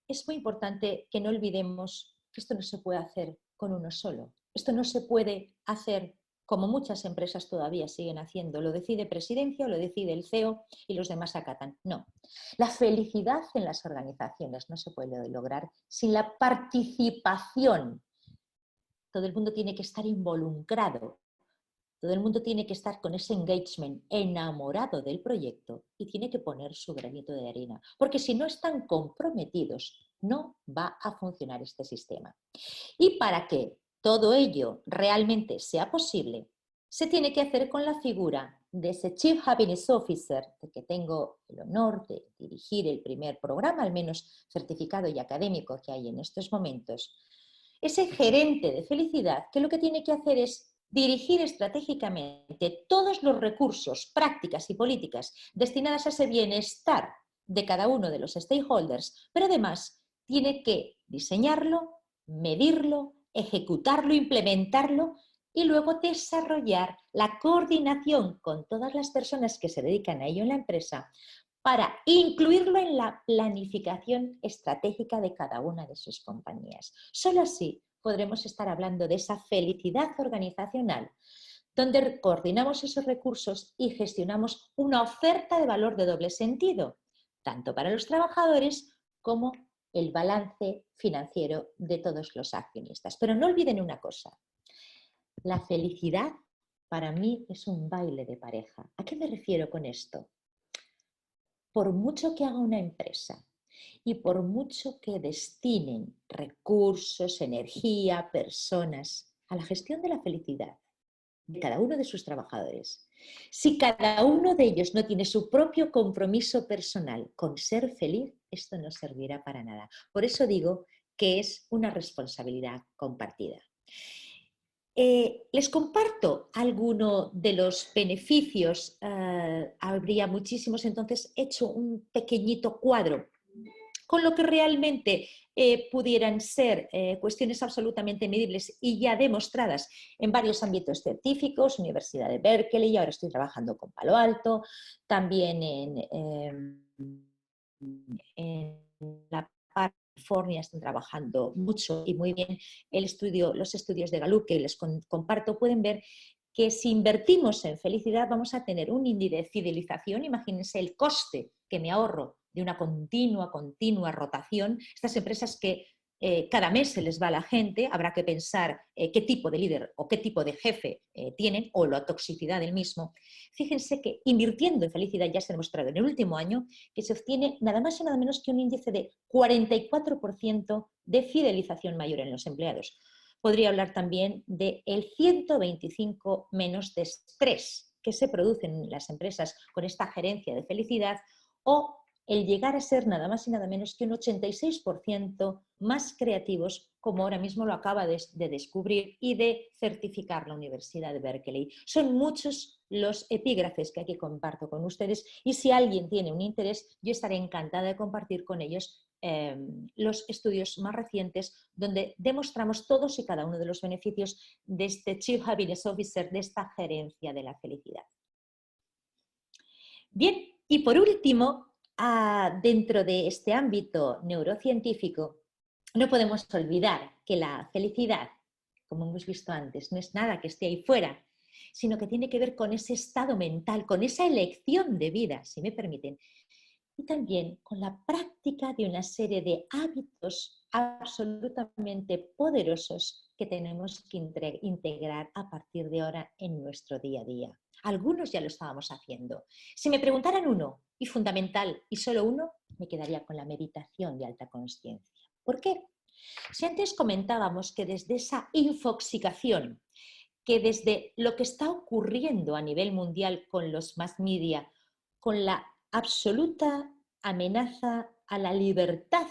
Es muy importante que no olvidemos que esto no se puede hacer con uno solo. Esto no se puede hacer como muchas empresas todavía siguen haciendo. Lo decide presidencia o lo decide el CEO y los demás acatan. No. La felicidad en las organizaciones no se puede lograr sin la participación. Todo el mundo tiene que estar involucrado. Todo el mundo tiene que estar con ese engagement, enamorado del proyecto, y tiene que poner su granito de arena. Porque si no están comprometidos, no va a funcionar este sistema. Y para que todo ello realmente sea posible, se tiene que hacer con la figura de ese Chief Happiness Officer, de que tengo el honor de dirigir el primer programa, al menos certificado y académico que hay en estos momentos. Ese gerente de felicidad que lo que tiene que hacer es dirigir estratégicamente todos los recursos, prácticas y políticas destinadas a ese bienestar de cada uno de los stakeholders, pero además tiene que diseñarlo, medirlo, ejecutarlo, implementarlo y luego desarrollar la coordinación con todas las personas que se dedican a ello en la empresa para incluirlo en la planificación estratégica de cada una de sus compañías. Solo así podremos estar hablando de esa felicidad organizacional, donde coordinamos esos recursos y gestionamos una oferta de valor de doble sentido, tanto para los trabajadores como el balance financiero de todos los accionistas. Pero no olviden una cosa, la felicidad para mí es un baile de pareja. ¿A qué me refiero con esto? Por mucho que haga una empresa y por mucho que destinen recursos, energía, personas a la gestión de la felicidad de cada uno de sus trabajadores, si cada uno de ellos no tiene su propio compromiso personal con ser feliz, esto no servirá para nada. Por eso digo que es una responsabilidad compartida. Les comparto alguno de los beneficios, habría muchísimos, entonces he hecho un pequeñito cuadro con lo que realmente pudieran ser cuestiones absolutamente medibles y ya demostradas en varios ámbitos científicos, Universidad de Berkeley, ahora estoy trabajando con Palo Alto, también en la California están trabajando mucho y muy bien los estudios de Gallup que les comparto, pueden ver que si invertimos en felicidad vamos a tener un índice de fidelización. Imagínense el coste que me ahorro de una continua rotación. Estas empresas que cada mes se les va a la gente, habrá que pensar qué tipo de líder o qué tipo de jefe tienen o la toxicidad del mismo. Fíjense que invirtiendo en felicidad ya se ha demostrado en el último año que se obtiene nada más y nada menos que un índice de 44% de fidelización mayor en los empleados. Podría hablar también del 125 menos de estrés que se produce en las empresas con esta gerencia de felicidad, o el llegar a ser nada más y nada menos que un 86% más creativos, como ahora mismo lo acaba de descubrir y de certificar la Universidad de Berkeley. Son muchos los epígrafes que aquí comparto con ustedes y si alguien tiene un interés, yo estaré encantada de compartir con ellos los estudios más recientes donde demostramos todos y cada uno de los beneficios de este Chief Happiness Officer, de esta gerencia de la felicidad. Bien, y por último, dentro de este ámbito neurocientífico, no podemos olvidar que la felicidad, como hemos visto antes, no es nada que esté ahí fuera, sino que tiene que ver con ese estado mental, con esa elección de vida, si me permiten, y también con la práctica de una serie de hábitos absolutamente poderosos que tenemos que integrar a partir de ahora en nuestro día a día. Algunos ya lo estábamos haciendo. Si me preguntaran uno, y fundamental, y solo uno, me quedaría con la meditación de alta consciencia. ¿Por qué? Si antes comentábamos que desde esa infoxicación, que desde lo que está ocurriendo a nivel mundial con los mass media, con la absoluta amenaza a la libertad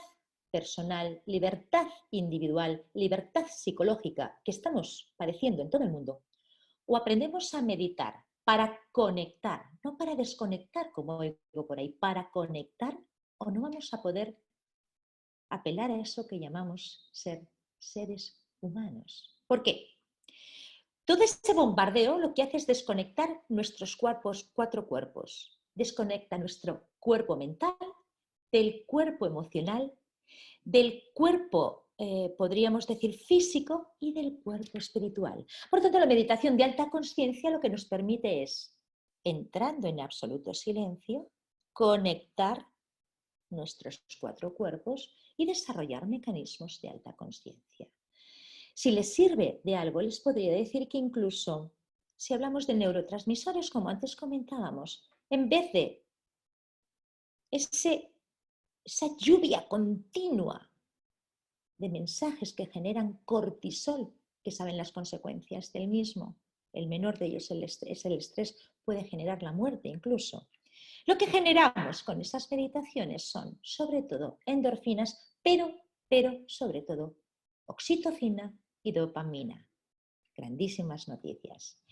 personal, libertad individual, libertad psicológica que estamos padeciendo en todo el mundo, o aprendemos a meditar para conectar, no para desconectar como oigo por ahí, para conectar, o no vamos a poder apelar a eso que llamamos ser seres humanos. ¿Por qué? Todo ese bombardeo lo que hace es desconectar nuestros cuatro cuerpos. Desconecta nuestro cuerpo mental del cuerpo emocional, del cuerpo, podríamos decir, físico y del cuerpo espiritual. Por tanto, la meditación de alta consciencia lo que nos permite es, entrando en absoluto silencio, conectar nuestros cuatro cuerpos y desarrollar mecanismos de alta consciencia. Si les sirve de algo, les podría decir que incluso si hablamos de neurotransmisores, como antes comentábamos, en vez de esa lluvia continua de mensajes que generan cortisol, que saben las consecuencias del mismo, el menor de ellos es el estrés, puede generar la muerte incluso. Lo que generamos con esas meditaciones son, sobre todo, endorfinas, pero sobre todo, oxitocina y dopamina. Grandísimas noticias.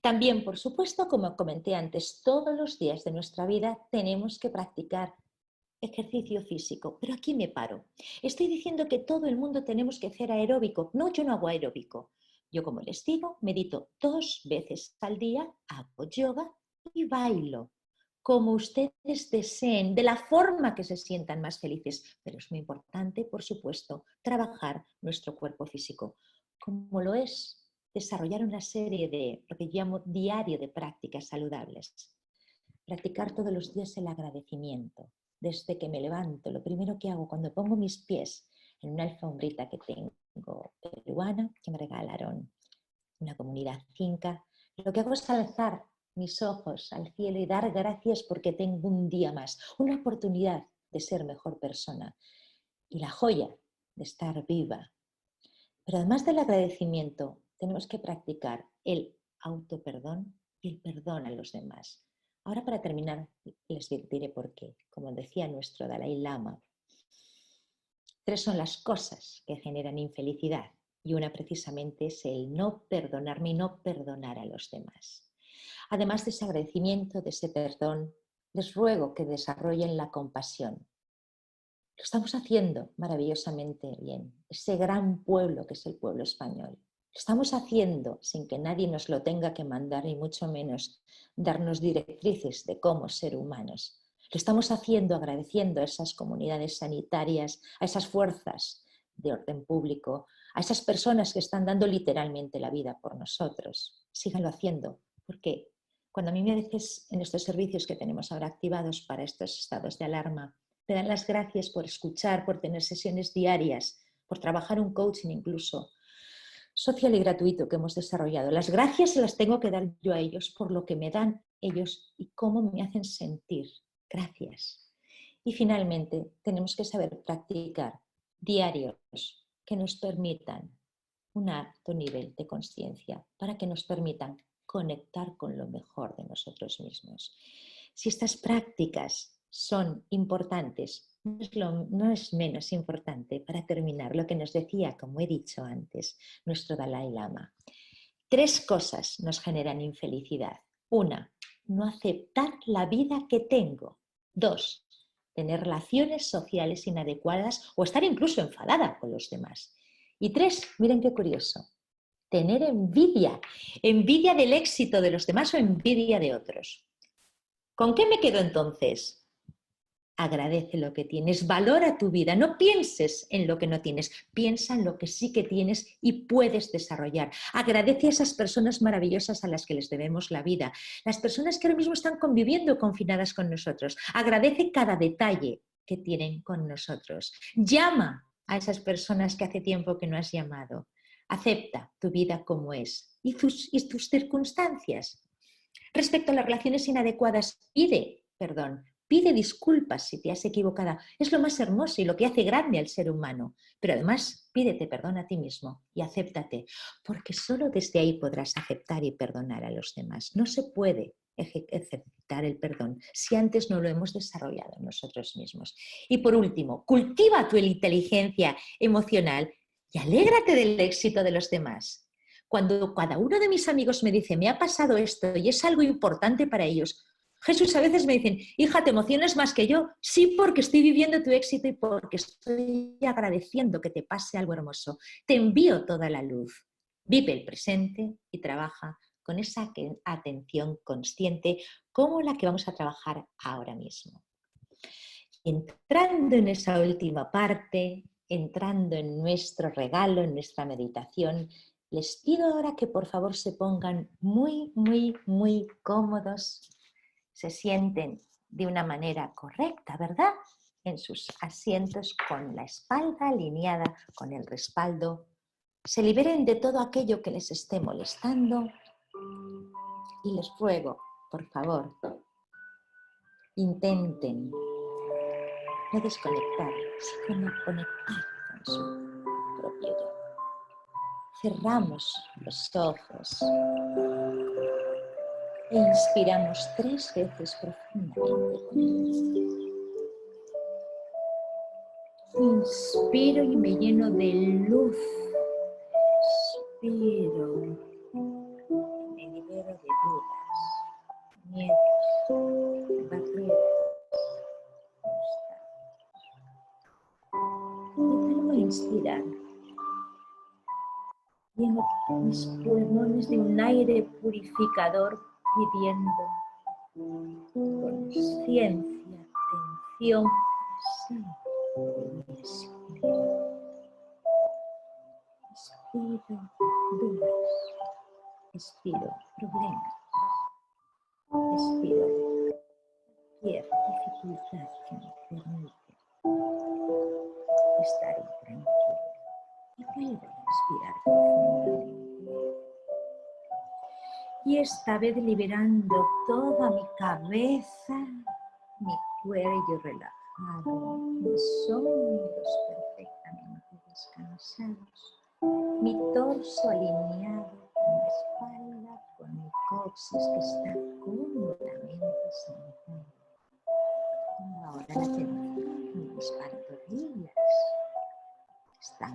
También, por supuesto, como comenté antes, todos los días de nuestra vida tenemos que practicar ejercicio físico. Pero aquí me paro. Estoy diciendo que todo el mundo tenemos que hacer aeróbico. No, yo no hago aeróbico. Yo, como les digo, medito 2 veces al día, hago yoga y bailo. Como ustedes deseen, de la forma que se sientan más felices. Pero es muy importante, por supuesto, trabajar nuestro cuerpo físico. Como lo es desarrollar una serie de, lo que llamo diario de prácticas saludables. Practicar todos los días el agradecimiento. Desde que me levanto, lo primero que hago cuando pongo mis pies en una alfombrita que tengo peruana, que me regalaron una comunidad finca, lo que hago es alzar mis ojos al cielo y dar gracias porque tengo un día más, una oportunidad de ser mejor persona y la joya de estar viva. Pero además del agradecimiento, tenemos que practicar el autoperdón y el perdón a los demás. Ahora, para terminar, les diré por qué. Como decía nuestro Dalai Lama, 3 son las cosas que generan infelicidad y una precisamente es el no perdonarme y no perdonar a los demás. Además de ese agradecimiento, de ese perdón, les ruego que desarrollen la compasión. Lo estamos haciendo maravillosamente bien. Ese gran pueblo que es el pueblo español. Lo estamos haciendo sin que nadie nos lo tenga que mandar, y mucho menos darnos directrices de cómo ser humanos. Lo estamos haciendo agradeciendo a esas comunidades sanitarias, a esas fuerzas de orden público, a esas personas que están dando literalmente la vida por nosotros. Síganlo haciendo, porque cuando a mí a veces en estos servicios que tenemos ahora activados para estos estados de alarma, me dan las gracias por escuchar, por tener sesiones diarias, por trabajar un coaching incluso social y gratuito que hemos desarrollado. Las gracias se las tengo que dar yo a ellos por lo que me dan ellos y cómo me hacen sentir. Gracias. Y finalmente, tenemos que saber practicar diarios que nos permitan un alto nivel de conciencia, para que nos permitan conectar con lo mejor de nosotros mismos. Si estas prácticas son importantes, no es menos importante, para terminar, lo que nos decía, como he dicho antes, nuestro Dalai Lama. 3 cosas nos generan infelicidad. 1, no aceptar la vida que tengo. 2, tener relaciones sociales inadecuadas o estar incluso enfadada con los demás. Y 3, miren qué curioso, tener envidia del éxito de los demás o envidia de otros. ¿Con qué me quedo entonces? Agradece lo que tienes, valora tu vida, no pienses en lo que no tienes, piensa en lo que sí que tienes y puedes desarrollar. Agradece a esas personas maravillosas a las que les debemos la vida, las personas que ahora mismo están conviviendo confinadas con nosotros. Agradece cada detalle que tienen con nosotros. Llama a esas personas que hace tiempo que no has llamado. Acepta tu vida como es y tus circunstancias. Respecto a las relaciones inadecuadas, pide perdón, pide disculpas si te has equivocado. Es lo más hermoso y lo que hace grande al ser humano. Pero además, pídete perdón a ti mismo y acéptate, porque solo desde ahí podrás aceptar y perdonar a los demás. No se puede ejercitar el perdón si antes no lo hemos desarrollado nosotros mismos. Y por último, cultiva tu inteligencia emocional y alégrate del éxito de los demás. Cuando cada uno de mis amigos me dice, me ha pasado esto y es algo importante para ellos, Jesús, a veces me dicen, hija, ¿te emocionas más que yo? Sí, porque estoy viviendo tu éxito y porque estoy agradeciendo que te pase algo hermoso. Te envío toda la luz. Vive el presente y trabaja con esa atención consciente como la que vamos a trabajar ahora mismo. Entrando en esa última parte, entrando en nuestro regalo, en nuestra meditación, les pido ahora que por favor se pongan muy, muy, muy cómodos, se sienten de una manera correcta, ¿verdad? En sus asientos con la espalda alineada con el respaldo. Se liberen de todo aquello que les esté molestando y les ruego, por favor, intenten no desconectar, sino conectar con su propio yo. Cerramos los ojos e inspiramos 3 veces profundamente. Inspiro y me lleno de luz. Expiro. Me libero de dudas, miedos, barreras. Y vuelvo a inspirar. Lleno mis pulmones de un aire purificador pidiendo conciencia, atención, presente. Expiro dudas, expiro problemas, expiro cualquier dificultad que me permite estar intranquilo. Y vuelvo a respirar profundamente. Y esta vez liberando toda mi cabeza, mi cuello relajado, mis hombros perfectamente descansados, mi torso alineado con la espalda, con mi coxis que está cómodamente sentado. Tengo ahora la atención en mis pantorrillas. Están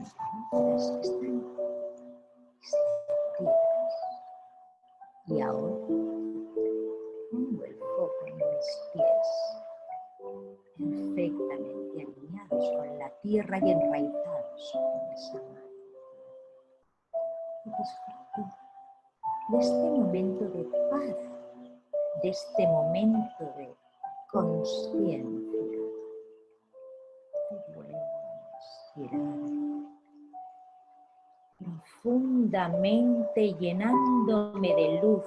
cómodas, están extendidas. Y ahora pongo el foco en mis pies, perfectamente alineados con la tierra y enraizados con esa mano. Y disfruto de este momento de paz, de este momento de consciencia. Y vuelvo a inspirar profundamente, llenándome de luz,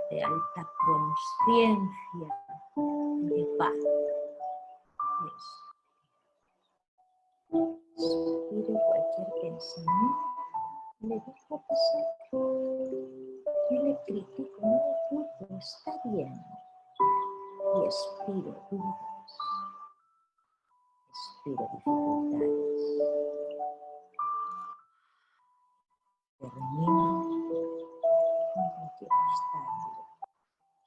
de alta consciencia, de paz. Expiro cualquier pensamiento, le dejo pasar. Yo le critico, no le juzgo, está bien. Y expiro dudas, expiro dificultades. Termino con cualquier obstáculo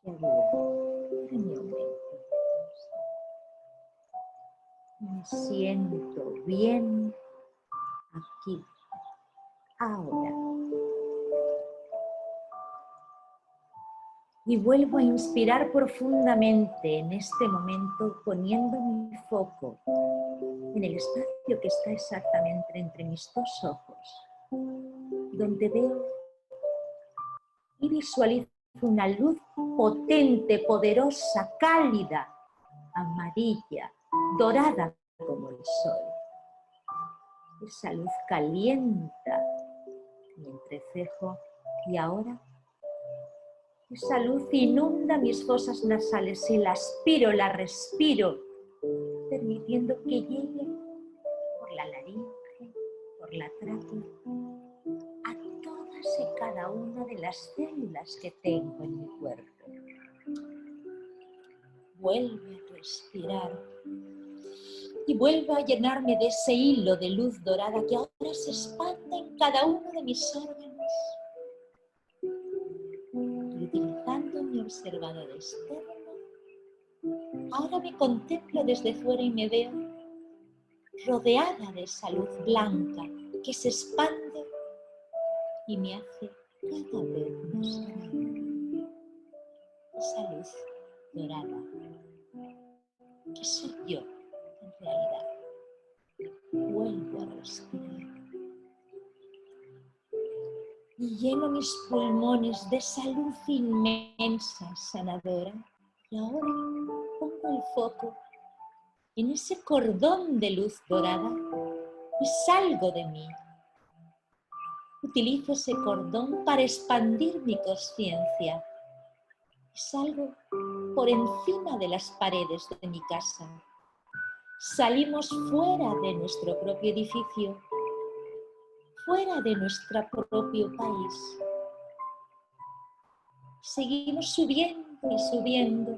que había para mi aumento. Me siento bien aquí, ahora. Y vuelvo a inspirar profundamente en este momento, poniendo mi foco en el espacio que está exactamente entre mis 2 ojos, donde veo y visualizo una luz potente, poderosa, cálida, amarilla, dorada como el sol. Esa luz calienta mi entrecejo y ahora esa luz inunda mis fosas nasales y la aspiro, la respiro, permitiendo que llegue por la laringe, por la tráquea, a todas y cada una de las células que tengo en mi cuerpo. Vuelve a respirar y vuelve a llenarme de ese hilo de luz dorada que ahora se expande en cada uno de mis órganos. Y utilizando mi observador externo, ahora me contemplo desde fuera y me veo rodeada de esa luz blanca que se expande y me hace cada vez más grande. Esa luz dorada, que soy yo en realidad. Vuelvo a respirar y lleno mis pulmones de esa luz inmensa, sanadora. Y ahora pongo el foco en ese cordón de luz dorada y salgo de mí. Utilizo ese cordón para expandir mi conciencia y salgo por encima de las paredes de mi casa. Salimos fuera de nuestro propio edificio, fuera de nuestro propio país. Seguimos subiendo y subiendo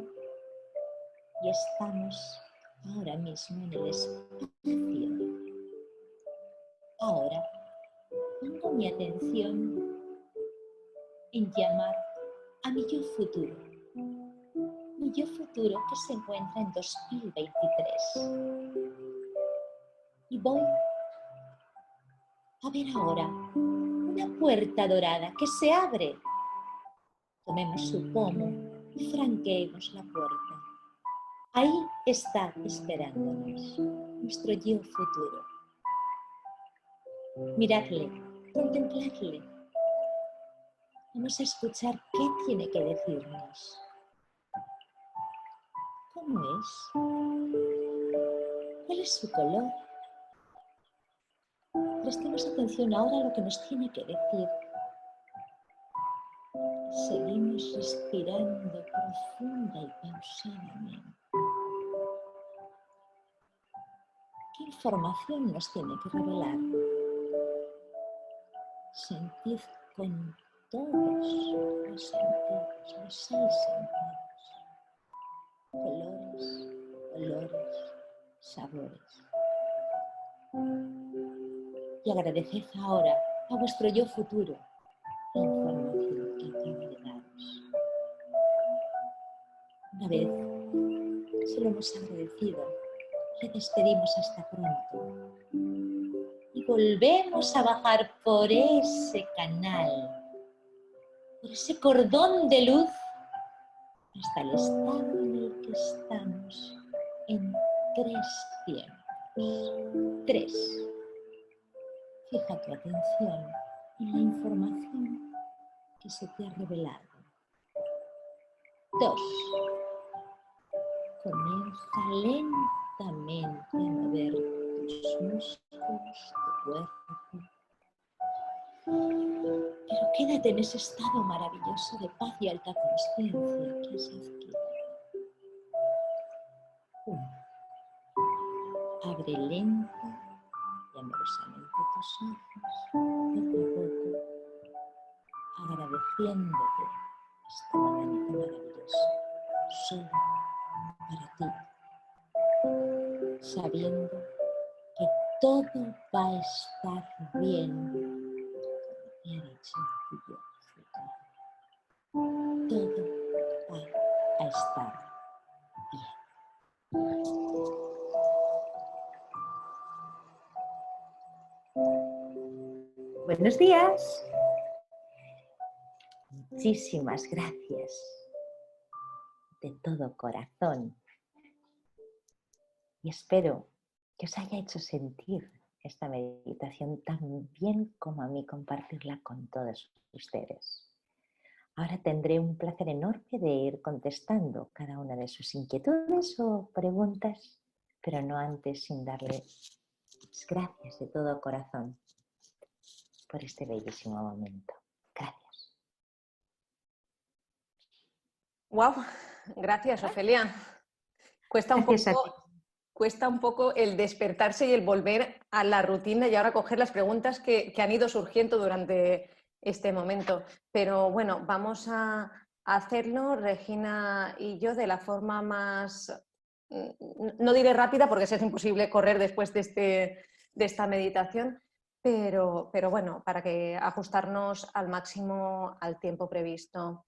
y estamos ahora mismo en el espacio. Ahora pongo mi atención en llamar a mi yo futuro. Mi yo futuro que se encuentra en 2023. Y voy a ver ahora una puerta dorada que se abre. Tomemos su pomo y franqueemos la puerta. Ahí está esperándonos nuestro yo futuro. Miradle, contempladle. Vamos a escuchar qué tiene que decirnos. ¿Cómo es? ¿Cuál es su color? Prestemos atención ahora a lo que nos tiene que decir. Seguimos respirando profunda y pausadamente. ¿Qué información nos tiene que revelar? Sentid con todos los sentidos, los 6 sentidos. Colores, olores, sabores. Y agradeced ahora a vuestro yo futuro la información que acaba de daros. Una vez se lo hemos agradecido, le despedimos hasta pronto. Y volvemos a bajar por ese canal, por ese cordón de luz, hasta el estado en el que estamos en 3 tiempos. 3. Fija tu atención en la información que se te ha revelado. 2. Comienza lentamente a mover tus músculos, tu cuerpo. Pero quédate en ese estado maravilloso de paz y alta consciencia que has adquirido. 1. Abre lenta y amorosamente tus ojos, poco a poco, agradeciéndote esta mañana maravillosa, solo para ti, sabiendo que todo va a estar bien, como te ha dicho tu yo futuro. Todo va a estar bien. Buenos días. Muchísimas gracias de todo corazón. Y espero que os haya hecho sentir esta meditación tan bien como a mí compartirla con todos ustedes. Ahora tendré un placer enorme de ir contestando cada una de sus inquietudes o preguntas, pero no antes sin darle las gracias de todo corazón por este bellísimo momento. Gracias. Wow, gracias, Ofelia. Cuesta un Gracias poco cuesta un poco el despertarse y el volver a la rutina y ahora coger las preguntas que han ido surgiendo durante este momento. Pero bueno, vamos a hacerlo, Regina y yo, de la forma más, no diré rápida porque es imposible correr después de esta meditación, pero bueno, para que ajustarnos al máximo al tiempo previsto.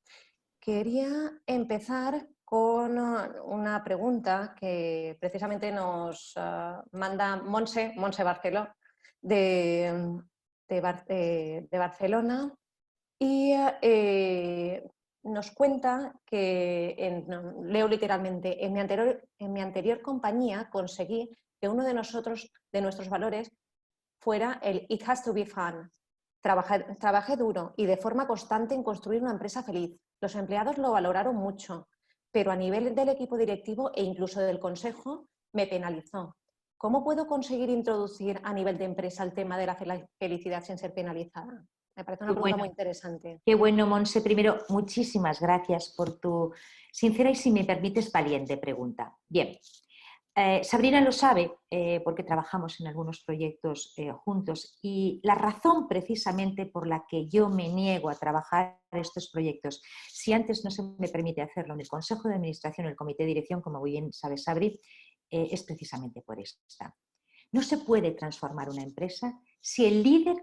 Quería empezar con una pregunta que precisamente nos manda Montse Barceló de Barcelona y nos cuenta que, leo literalmente, en mi anterior compañía conseguí que uno de nuestros valores fuera el It has to be fun. Trabajé duro y de forma constante en construir una empresa feliz. Los empleados lo valoraron mucho, pero a nivel del equipo directivo e incluso del consejo me penalizó. ¿Cómo puedo conseguir introducir a nivel de empresa el tema de la felicidad sin ser penalizada? Me parece una pregunta muy interesante. Qué bueno, Monse. Primero, muchísimas gracias por tu sincera y, si me permites, valiente pregunta. Bien, Sabrina lo sabe porque trabajamos en algunos proyectos juntos, y la razón precisamente por la que yo me niego a trabajar estos proyectos, si antes no se me permite hacerlo en el Consejo de Administración o el Comité de Dirección, como muy bien sabe Sabri, es precisamente por esta. No se puede transformar una empresa si el líder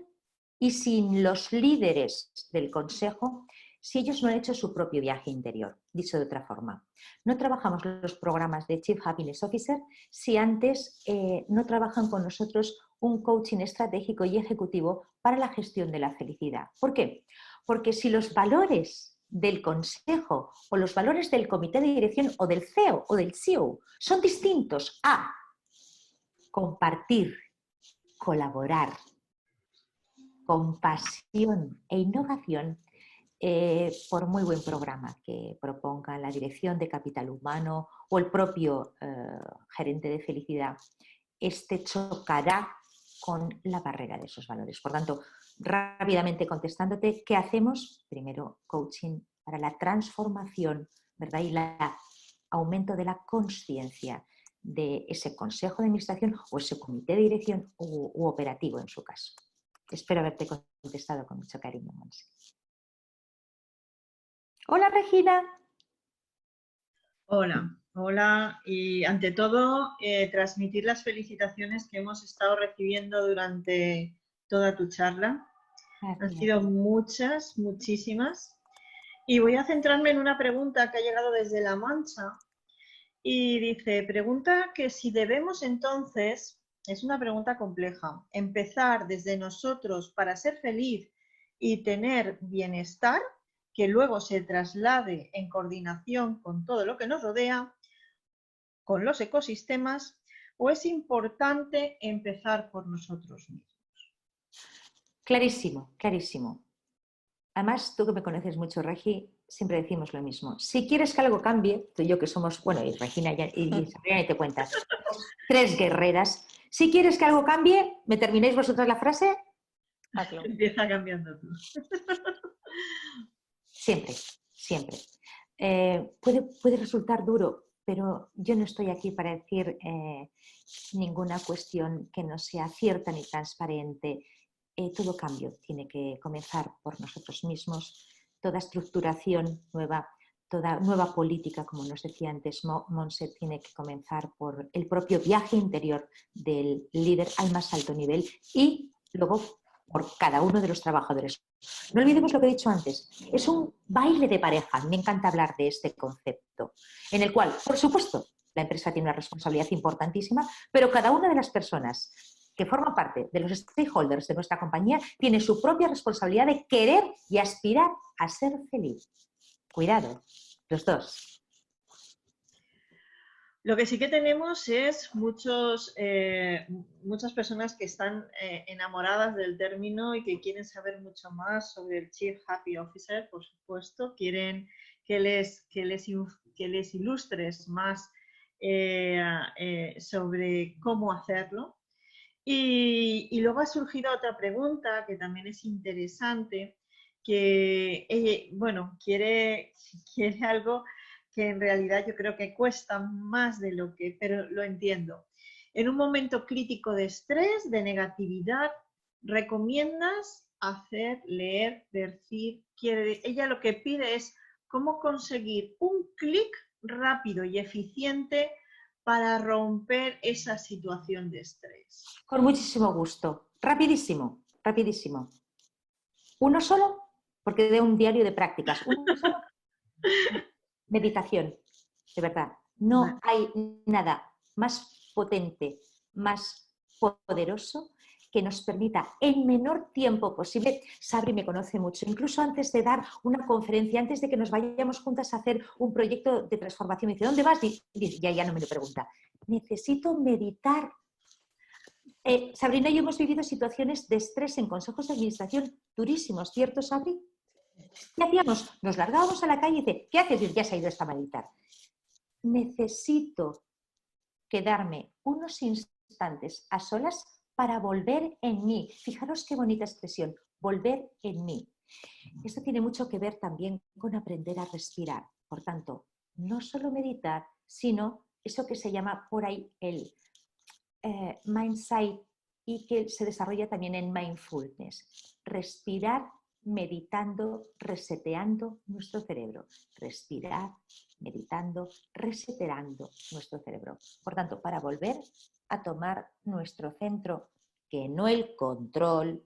y sin los líderes del Consejo, si ellos no han hecho su propio viaje interior. Dicho de otra forma, no trabajamos los programas de Chief Happiness Officer si antes no trabajan con nosotros un coaching estratégico y ejecutivo para la gestión de la felicidad. ¿Por qué? Porque si los valores del consejo o los valores del comité de dirección o del CEO o del CEO son distintos a compartir, colaborar, compasión e innovación, por muy buen programa que proponga la dirección de capital humano o el propio gerente de felicidad, este chocará con la barrera de esos valores. Por tanto, rápidamente contestándote, ¿qué hacemos? Primero, coaching para la transformación, ¿verdad? Y el aumento de la conciencia de ese consejo de administración o ese comité de dirección u operativo en su caso. Espero haberte contestado con mucho cariño, Monse. Hola, Regina. Hola, hola. Y ante todo, transmitir las felicitaciones que hemos estado recibiendo durante toda tu charla. Gracias. Han sido muchas, muchísimas. Y voy a centrarme en una pregunta que ha llegado desde La Mancha. Y dice, pregunta que si debemos entonces, es una pregunta compleja, empezar desde nosotros para ser feliz y tener bienestar, que luego se traslade en coordinación con todo lo que nos rodea, con los ecosistemas, o es importante empezar por nosotros mismos. Clarísimo, clarísimo. Además, tú que me conoces mucho, Regi, siempre decimos lo mismo. Si quieres que algo cambie, tú y yo que somos, bueno, y Regina y Sabrina, y te cuentas, tres guerreras. Si quieres que algo cambie, ¿me termináis vosotras la frase? Hazlo. Empieza cambiando tú. Siempre, siempre. Puede resultar duro, pero yo no estoy aquí para decir ninguna cuestión que no sea cierta ni transparente. Todo cambio tiene que comenzar por nosotros mismos. Toda estructuración nueva, toda nueva política, como nos decía antes Monse, tiene que comenzar por el propio viaje interior del líder al más alto nivel y luego por cada uno de los trabajadores. No olvidemos lo que he dicho antes, es un baile de pareja, me encanta hablar de este concepto, en el cual, por supuesto, la empresa tiene una responsabilidad importantísima, pero cada una de las personas que forman parte de los stakeholders de nuestra compañía tiene su propia responsabilidad de querer y aspirar a ser feliz. Cuidado, los dos. Lo que sí que tenemos es muchas personas que están enamoradas del término y que quieren saber mucho más sobre el Chief Happy Officer, por supuesto. Quieren que les ilustres más sobre cómo hacerlo. Y luego ha surgido otra pregunta que también es interesante, que bueno, quiere algo que en realidad yo creo que cuesta más de lo que, pero lo entiendo. En un momento crítico de estrés, de negatividad, recomiendas hacer, leer, decir, ella lo que pide es cómo conseguir un clic rápido y eficiente para romper esa situación de estrés. Con muchísimo gusto. Rapidísimo, rapidísimo. ¿Uno solo? Porque de un diario de prácticas. ¿Uno solo? Meditación, de verdad. No hay nada más potente, más poderoso que nos permita en menor tiempo posible. Sabri me conoce mucho, incluso antes de dar una conferencia, antes de que nos vayamos juntas a hacer un proyecto de transformación, me dice, ¿dónde vas? Y ya no me lo pregunta. Necesito meditar. Sabrina y yo hemos vivido situaciones de estrés en consejos de administración durísimos, ¿cierto, Sabri? ¿Qué hacíamos? Nos largábamos a la calle y dice, ¿qué haces? Ya se ha ido esta meditar. Necesito quedarme unos instantes a solas para volver en mí. Fijaros qué bonita expresión, volver en mí. Esto tiene mucho que ver también con aprender a respirar. Por tanto, no solo meditar, sino eso que se llama por ahí el mindsight y que se desarrolla también en mindfulness. Respirar meditando, reseteando nuestro cerebro. Respirar, meditando, reseteando nuestro cerebro. Por tanto, para volver a tomar nuestro centro, que no el control,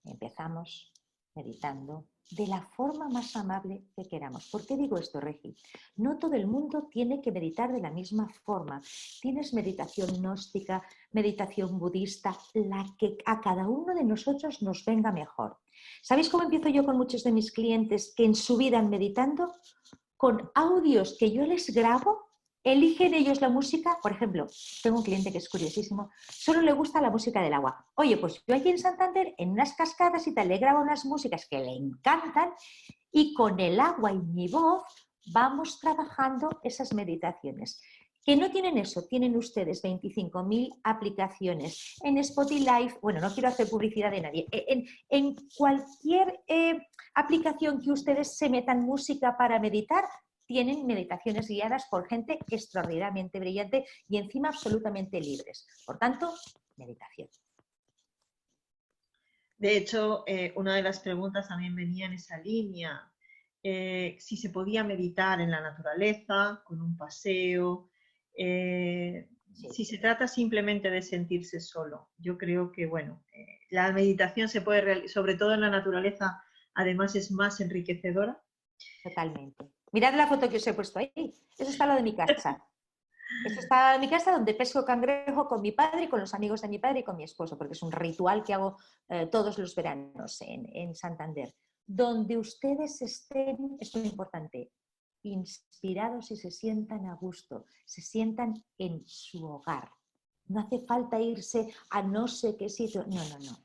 empezamos meditando de la forma más amable que queramos. ¿Por qué digo esto, Regi? No todo el mundo tiene que meditar de la misma forma. Tienes meditación gnóstica, meditación budista, la que a cada uno de nosotros nos venga mejor. ¿Sabéis cómo empiezo yo con muchos de mis clientes que en su vida han meditando? Con audios que yo les grabo, eligen ellos la música. Por ejemplo, tengo un cliente que es curiosísimo, solo le gusta la música del agua. Oye, pues yo aquí en Santander, en unas cascadas y tal, le grabo unas músicas que le encantan y con el agua y mi voz vamos trabajando esas meditaciones. Que no tienen eso, tienen ustedes 25.000 aplicaciones en Spotify, bueno, no quiero hacer publicidad de nadie, en cualquier aplicación que ustedes se metan música para meditar, tienen meditaciones guiadas por gente extraordinariamente brillante y encima absolutamente libres. Por tanto, meditación. De hecho, una de las preguntas también venía en esa línea, si se podía meditar en la naturaleza, con un paseo, Sí. si se trata simplemente de sentirse solo. Yo creo que, bueno, la meditación se puede realizar, sobre todo en la naturaleza, además es más enriquecedora. Totalmente. Mirad la foto que os he puesto ahí. Eso está lo de mi casa. Esto está en mi casa donde pesco cangrejo con mi padre y con los amigos de mi padre y con mi esposo, porque es un ritual que hago todos los veranos en Santander. Donde ustedes estén, es muy importante, inspirados y se sientan a gusto, se sientan en su hogar. No hace falta irse a no sé qué sitio. No, no, no.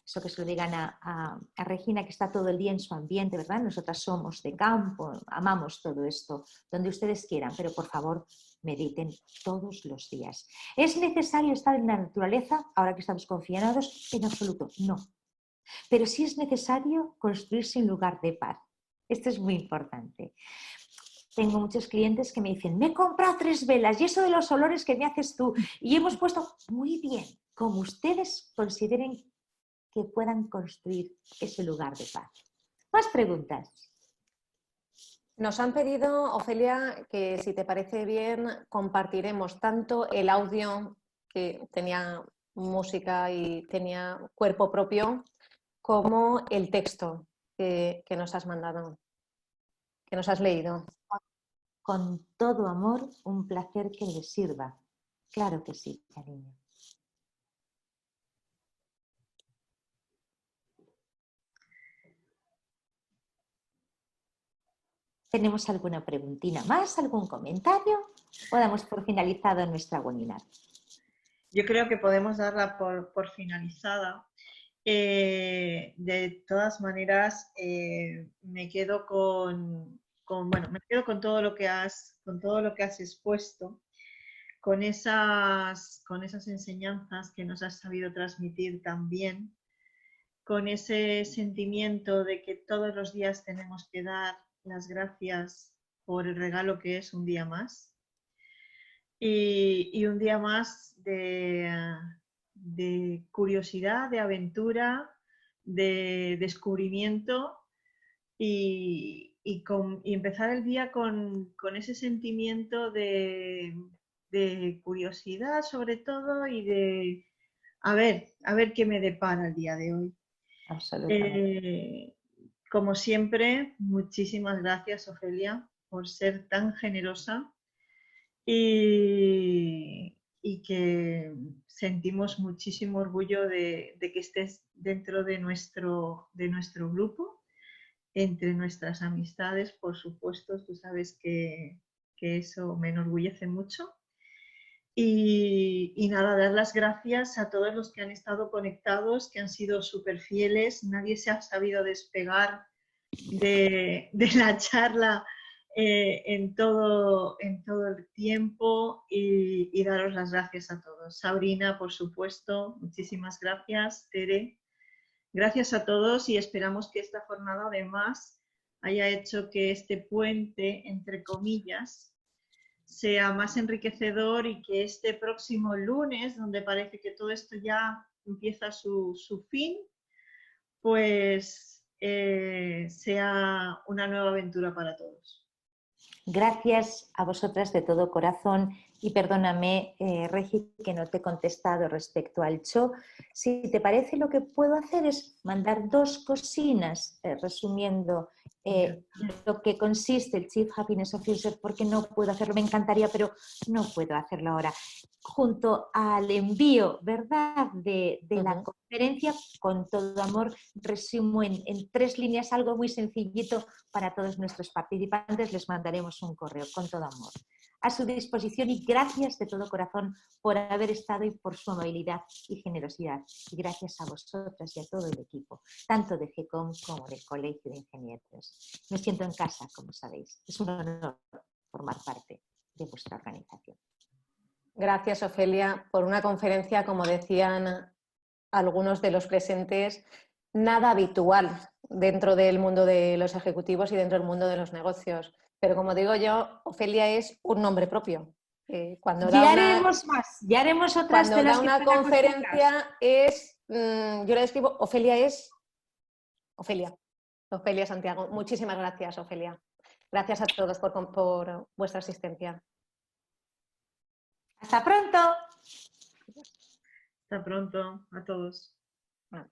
Eso que se lo digan a Regina, que está todo el día en su ambiente, ¿verdad? Nosotras somos de campo, amamos todo esto, donde ustedes quieran, pero por favor, mediten todos los días. ¿Es necesario estar en la naturaleza ahora que estamos confinados? En absoluto, no. Pero sí es necesario construirse un lugar de paz. Esto es muy importante. Tengo muchos clientes que me dicen, me he comprado 3 velas y eso de los olores que me haces tú. Y hemos puesto, muy bien, como ustedes consideren que puedan construir ese lugar de paz. ¿Más preguntas? Nos han pedido, Ofelia, que si te parece bien, compartiremos tanto el audio que tenía música y tenía cuerpo propio, como el texto que nos has mandado, que nos has leído. Con todo amor, un placer que les sirva. Claro que sí, cariño. ¿Tenemos alguna preguntina más, algún comentario? ¿O damos por finalizado nuestra webinar? Yo creo que podemos darla por finalizada. De todas maneras, me quedo me quedo con todo lo que has expuesto, con esas enseñanzas que nos has sabido transmitir también, con ese sentimiento de que todos los días tenemos que dar las gracias por el regalo que es un día más. y un día más de curiosidad, de aventura, de descubrimiento y empezar el día con ese sentimiento de curiosidad sobre todo y de a ver qué me depara el día de hoy. Absolutamente. Como siempre, muchísimas gracias, Ofelia, por ser tan generosa y que sentimos muchísimo orgullo de que estés dentro de nuestro grupo, entre nuestras amistades, por supuesto, tú sabes que eso me enorgullece mucho. Y nada, dar las gracias a todos los que han estado conectados, que han sido súper fieles, nadie se ha sabido despegar de la charla en todo el tiempo y daros las gracias a todos. Sabrina, por supuesto, muchísimas gracias. Tere, gracias a todos y esperamos que esta jornada además haya hecho que este puente, entre comillas, sea más enriquecedor y que este próximo lunes, donde parece que todo esto ya empieza su fin, pues sea una nueva aventura para todos. Gracias a vosotras de todo corazón y perdóname, Regi, que no te he contestado respecto al show. Si te parece, lo que puedo hacer es mandar dos cosinas resumiendo lo que consiste el Chief Happiness Officer, porque no puedo hacerlo, me encantaría, pero no puedo hacerlo ahora. Junto al envío, ¿verdad?, de la conferencia, con todo amor, resumo en 3 líneas algo muy sencillito para todos nuestros participantes. Les mandaremos un correo con todo amor. A su disposición y gracias de todo corazón por haber estado y por su amabilidad y generosidad. Y gracias a vosotras y a todo el equipo, tanto de GECOM como del Colegio de Ingenieros. Me siento en casa, como sabéis. Es un honor formar parte de vuestra organización. Gracias, Ofelia, por una conferencia, como decían algunos de los presentes, nada habitual dentro del mundo de los ejecutivos y dentro del mundo de los negocios. Pero como digo yo, Ofelia es un nombre propio. Ya haremos más, ya haremos otras cuando de las da que una están conferencia es, yo le describo, Ofelia es Ofelia Santiago. Muchísimas gracias, Ofelia. Gracias a todos por vuestra asistencia. ¡Hasta pronto! Hasta pronto a todos. Bueno.